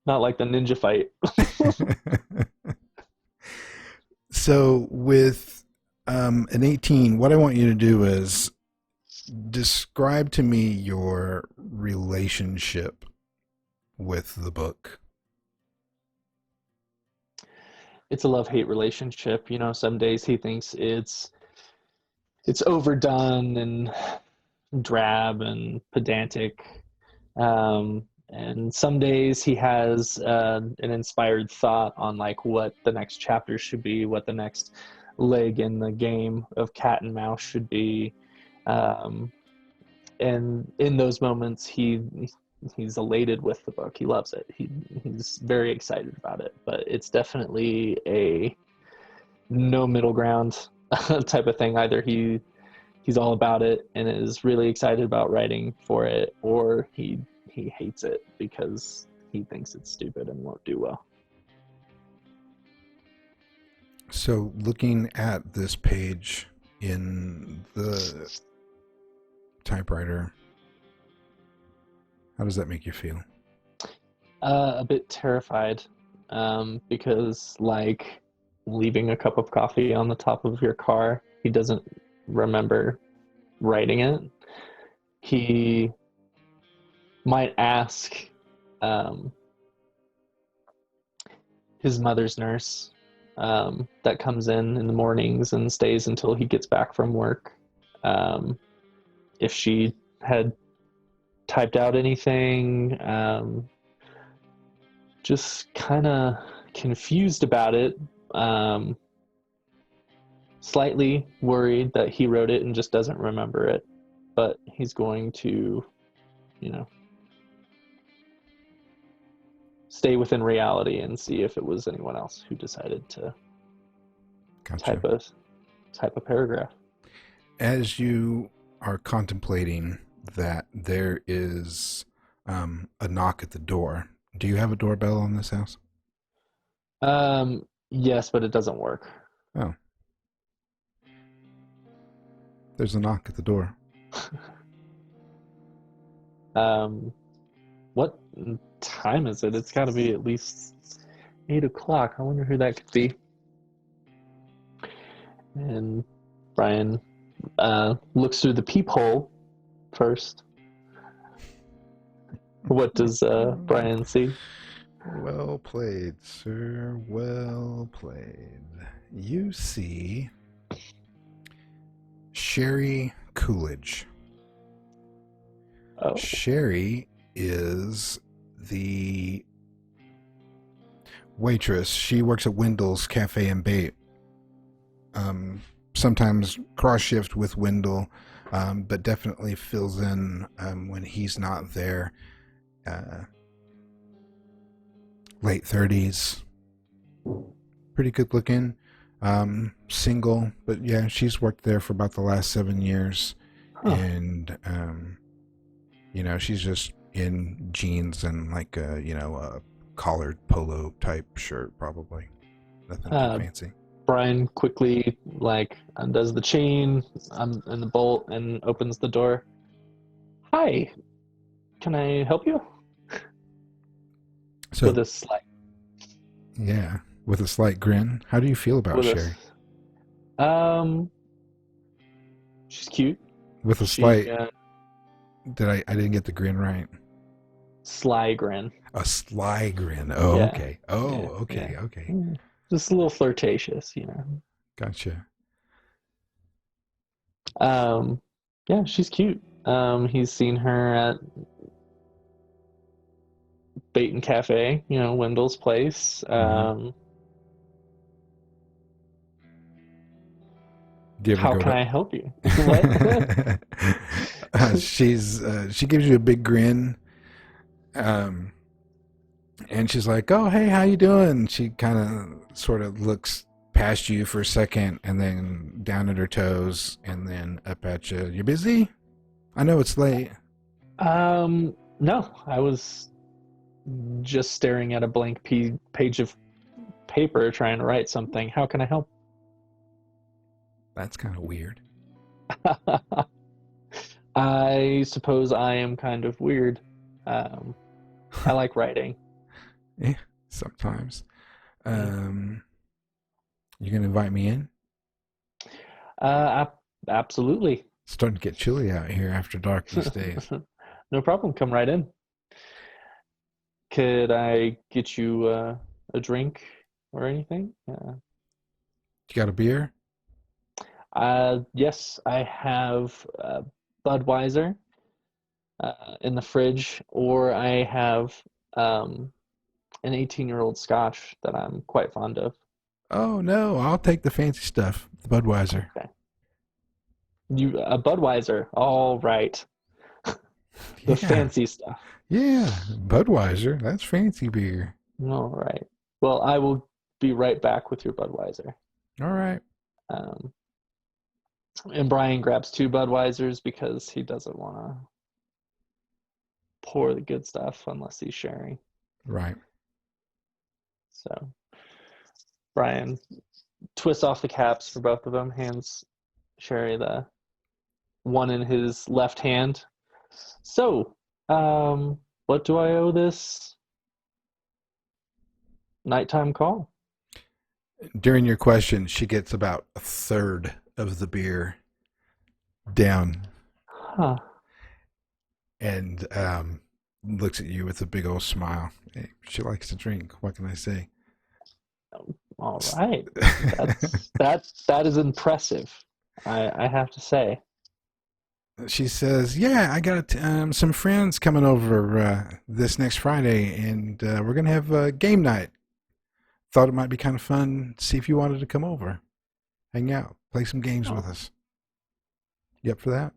Not like the ninja fight. So with an 18, what I want you to do is describe to me your relationship with the book. It's a love-hate relationship. You know, some days he thinks it's overdone and drab and pedantic. And some days he has an inspired thought on like what the next chapter should be, what the next leg in the game of cat and mouse should be. And in those moments, he's elated with the book. He loves it. He's very excited about it. But it's definitely a no middle ground type of thing. Either he's all about it and is really excited about writing for it, or he hates it because he thinks it's stupid and won't do well. So looking at this page in the typewriter, how does that make you feel? A bit terrified, because like leaving a cup of coffee on the top of your car, he doesn't remember writing it. He might ask his mother's nurse that comes in the mornings and stays until he gets back from work. If she had typed out anything, just kind of confused about it, slightly worried that he wrote it and just doesn't remember it, but he's going to, stay within reality and see if it was anyone else who decided to Gotcha. type a paragraph. As you are contemplating that, there is a knock at the door. Do you have a doorbell on this house? Yes, but it doesn't work. Oh. There's a knock at the door. What time is it? It's got to be at least 8 o'clock. I wonder who that could be. And Brian looks through the peephole first. What does Brian see? Well played, sir. Well played. You see Sherry Coolidge. Oh. Sherry is the waitress. She works at Wendell's Cafe and Bait. Sometimes cross shift with Wendell, but definitely fills in when he's not there. Late 30s. Pretty good looking. Single, but yeah, she's worked there for about the last 7 years. Huh. And she's just in jeans and like a collared polo type shirt, probably. Nothing too fancy. Brian quickly undoes the chain and the bolt and opens the door. Hi, can I help you? So With a slight with a slight grin. How do you feel about Sherry? She's cute. With a slight. I didn't get the grin right. Sly grin. A sly grin. Oh, Yeah. okay. Oh, Yeah, okay. yeah. Okay. Just a little flirtatious, Gotcha. Yeah, she's cute. He's seen her at Bait and Cafe, Wendell's place. How can I help you? What? She gives you a big grin, and she's like, "Oh, hey, how you doing?" She kind of sort of looks past you for a second, and then down at her toes, and then up at you. You busy? I know it's late. No, I was just staring at a blank page of paper trying to write something. How can I help? That's kind of weird. I suppose I am kind of weird. I like writing. Yeah, sometimes. You gonna invite me in? Absolutely. It's starting to get chilly out here after dark these days. No problem. Come right in. Could I get you a drink or anything? You got a beer? Yes, I have Budweiser in the fridge, or I have an 18-year-old Scotch that I'm quite fond of. Oh no, I'll take the fancy stuff, the Budweiser. Okay. A Budweiser, all right. The fancy stuff. Yeah, Budweiser, that's fancy beer. All right. Well, I will be right back with your Budweiser. All right. And Brian grabs 2 Budweisers because he doesn't want to pour the good stuff unless he's sharing. Right. So Brian twists off the caps for both of them, hands Sherry the one in his left hand. So, what do I owe this nighttime call? During your question, she gets about a third of the beer down. Huh. And looks at you with a big old smile. Hey, she likes to drink. What can I say? All right. That is impressive. I have to say. She says, "Yeah, I got some friends coming over this next Friday, and we're gonna have a game night. Thought it might be kind of fun. See if you wanted to come over, hang out, play some games with us. You up for that?"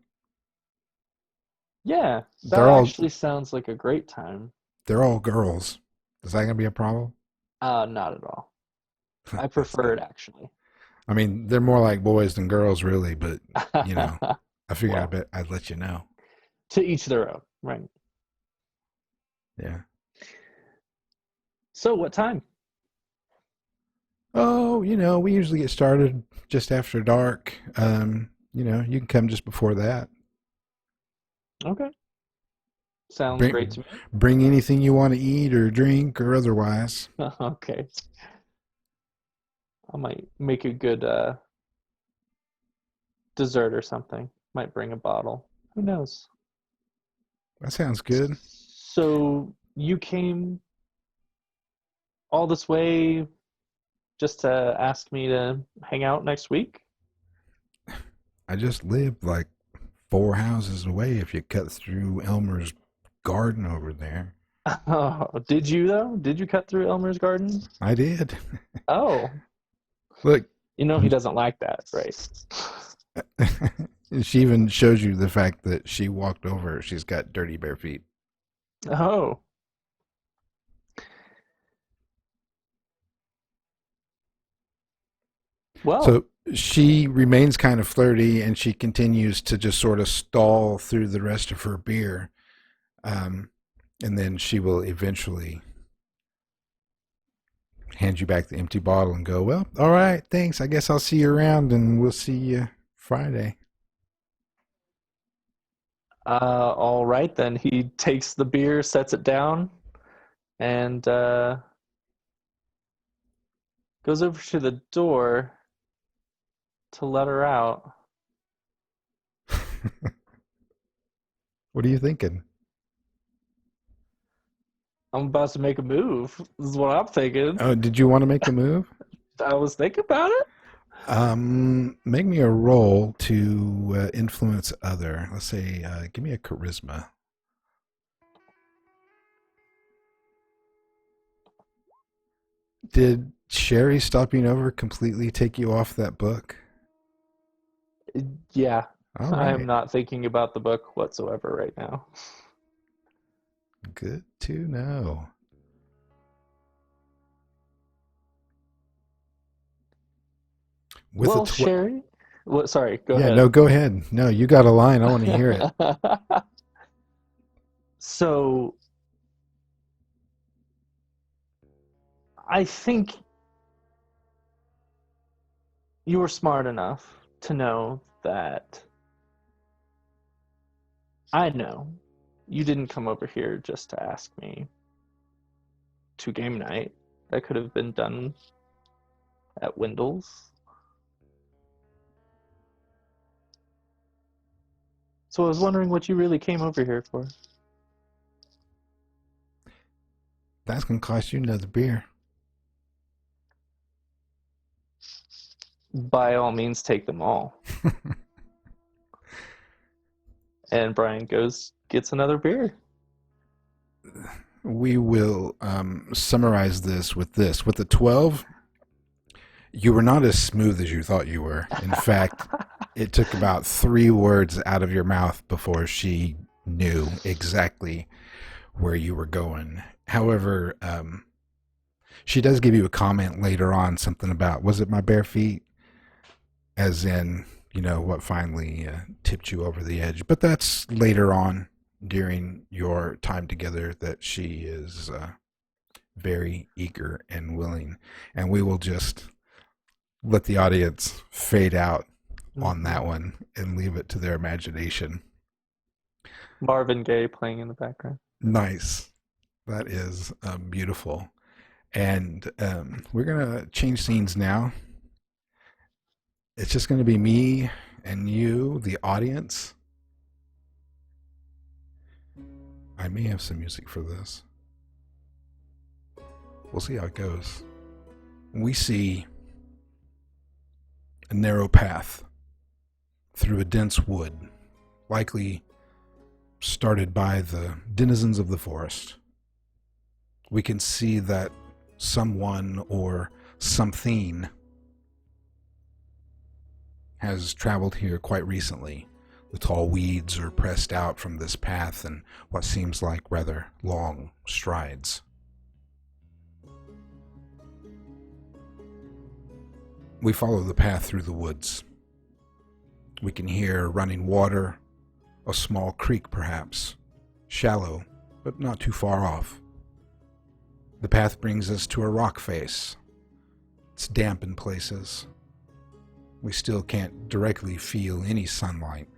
Yeah, that They're all actually sounds like a great time. they're all girls. Is that gonna be a problem? Not at all. I prefer it actually. I mean, they're more like boys than girls, really. But you know, I figured Well, I'd let you know. to each their own, right? Yeah. So, what time? Oh, we usually get started just after dark. You can come just before that. Okay, sounds great Bring to me. bring anything you want to eat or drink or otherwise. Okay, I might make a good dessert or something. Might bring a bottle. Who knows? That sounds good. So you came all this way just to ask me to hang out next week? I just live like 4 houses away if you cut through Elmer's garden over there. Oh, did you though? Did you cut through Elmer's garden? I did. Oh, Look, you know he doesn't like that, right? she even shows you the fact that she walked over. She's got dirty bare feet. Oh. Well, So she remains kind of flirty and she continues to just sort of stall through the rest of her beer. Um, and then she will eventually hand you back the empty bottle and go, "Well, all right, thanks. I guess I'll see you around and we'll see you Friday." all right then. He takes the beer, sets it down, and goes over to the door to let her out. What are you thinking? I'm about to make a move. This is what I'm thinking. Oh, did you want to make a move? I was thinking about it. Make me a roll to influence other. Let's say, give me a charisma. Did Sherry stopping over completely take you off that book? Yeah, All I am right. not thinking about the book whatsoever right now. Good to know. With Well, a Sherry, what? Sorry, go yeah, ahead. no, go ahead. No, you got a line. I want to hear it. So, I think you were smart enough to know that I know you didn't come over here just to ask me to game night. That could have been done at Wendell's. So I was wondering what you really came over here for. That's gonna cost you another beer. By all means, take them all. And Brian gets another beer. We will summarize this with this. With the 12, you were not as smooth as you thought you were. In fact, it took about 3 words out of your mouth before she knew exactly where you were going. However, she does give you a comment later on, something about, was it my bare feet? As in, what finally tipped you over the edge. But that's later on during your time together that she is very eager and willing. And we will just let the audience fade out on that one and leave it to their imagination. Marvin Gaye playing in the background. Nice. That is beautiful. And we're going to change scenes now. It's just going to be me and you, the audience. I may have some music for this. We'll see how it goes. We see a narrow path through a dense wood, likely started by the denizens of the forest. We can see that someone or something has traveled here quite recently. The tall weeds are pressed out from this path in what seems like rather long strides. We follow the path through the woods. We can hear running water, a small creek perhaps, shallow, but not too far off. The path brings us to a rock face. It's damp in places. We still can't directly feel any sunlight.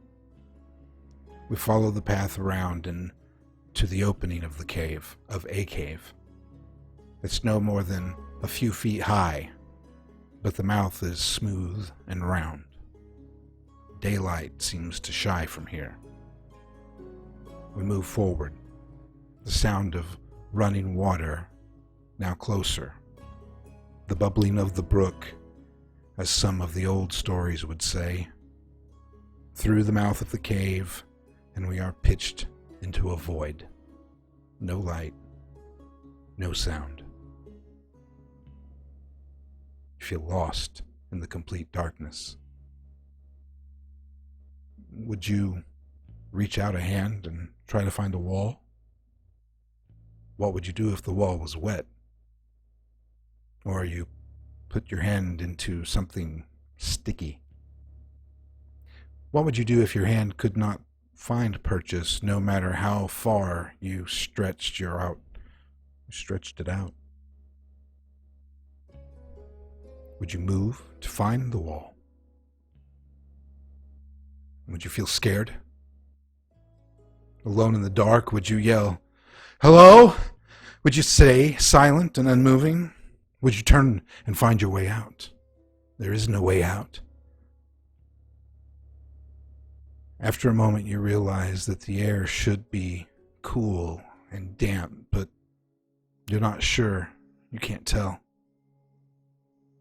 We follow the path around and to the opening of a cave. It's no more than a few feet high, but the mouth is smooth and round. Daylight seems to shy from here. We move forward, the sound of running water now closer, the bubbling of the brook, as some of the old stories would say, through the mouth of the cave, and we are pitched into a void. No light, no sound. You feel lost in the complete darkness. Would you reach out a hand and try to find a wall? What would you do if the wall was wet? Or you put your hand into something sticky? What would you do if your hand could not find purchase, no matter how far you stretched it out? Would you move to find the wall? Would you feel scared? Alone in the dark, would you yell, "Hello?" Would you stay silent and unmoving? Would you turn and find your way out? There is no way out. After a moment, you realize that the air should be cool and damp, but you're not sure. You can't tell.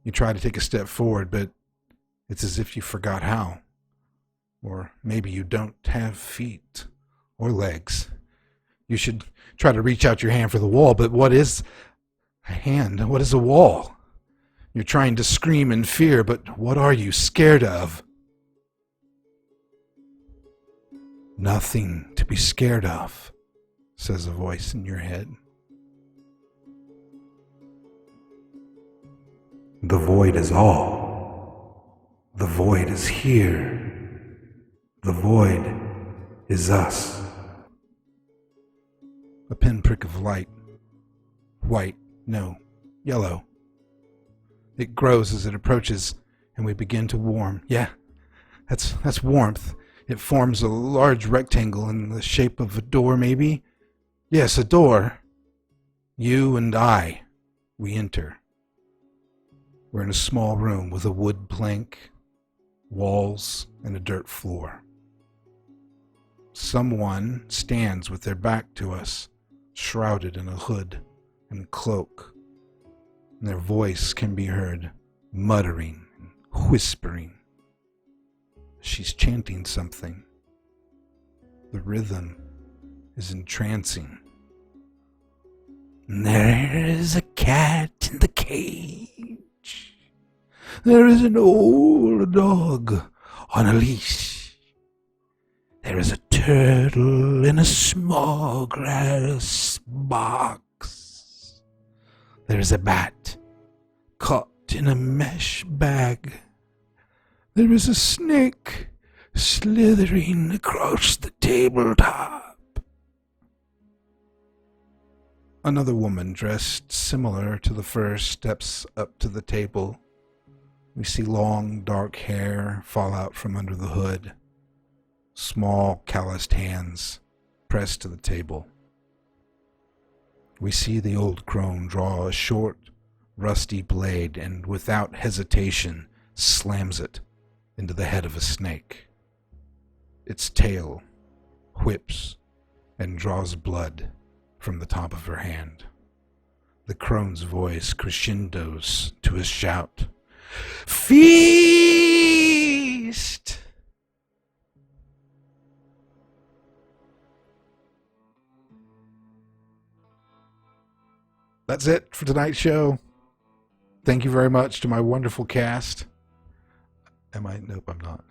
You try to take a step forward, but it's as if you forgot how. Or maybe you don't have feet or legs. You should try to reach out your hand for the wall, but what is a hand? What is a wall? You're trying to scream in fear, but what are you scared of? Nothing to be scared of, says a voice in your head. The void is all. The void is here. The void is us. A pinprick of light. White, no, yellow. It grows as it approaches, and we begin to warm. Yeah, that's warmth. It forms a large rectangle in the shape of a door, maybe? Yes, a door. You and I, we enter. We're in a small room with a wood plank, walls, and a dirt floor. Someone stands with their back to us, shrouded in a hood and cloak. And their voice can be heard muttering and whispering. She's chanting something. The rhythm is entrancing. There is a cat in the cage. There is an old dog on a leash. There is a turtle in a small grass box. There is a bat caught in a mesh bag. There is a snake slithering across the tabletop. Another woman dressed similar to the first steps up to the table. We see long, dark hair fall out from under the hood. Small, calloused hands pressed to the table. We see the old crone draw a short, rusty blade and without hesitation slams it into the head of a snake. Its tail whips and draws blood from the top of her hand. the crone's voice crescendos to a shout. Feast! That's it for tonight's show. Thank you very much to my wonderful cast. Nope, I'm not.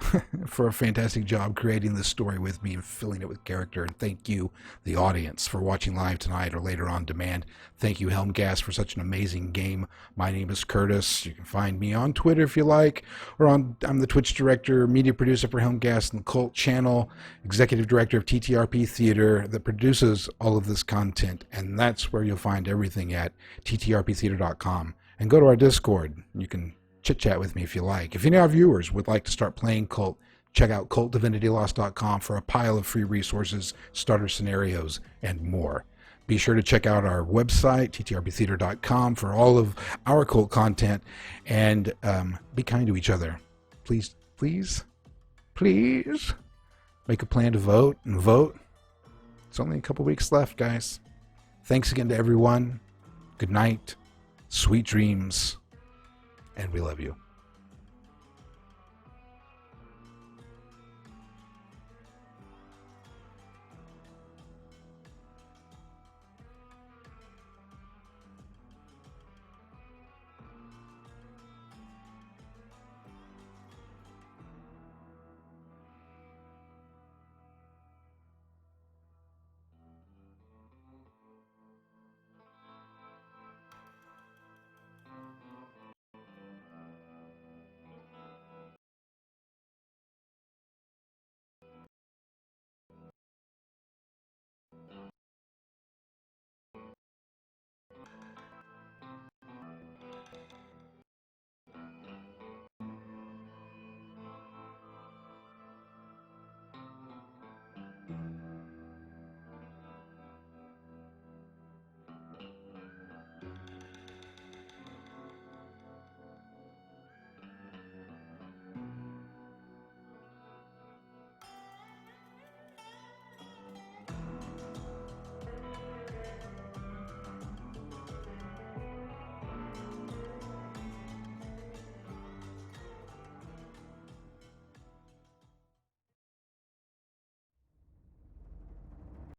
For a fantastic job creating this story with me and filling it with character. And thank you, the audience, for watching live tonight or later on demand. Thank you, Helmcast, for such an amazing game. My name is Curtis. You can find me on Twitter if you like, or I'm the Twitch director, media producer for Helmcast and the KULT channel, executive director of TTRP Theater that produces all of this content. And that's where you'll find everything at ttrptheater.com. And go to our Discord. You can chit-chat with me if you like. If any of our viewers would like to start playing KULT, check out KULTDivinityLost.com for a pile of free resources, starter scenarios, and more. Be sure to check out our website, ttrptheater.com, for all of our KULT content, and be kind to each other. Please, please, please make a plan to vote and vote. It's only a couple weeks left, guys. Thanks again to everyone. Good night. Sweet dreams. And we love you.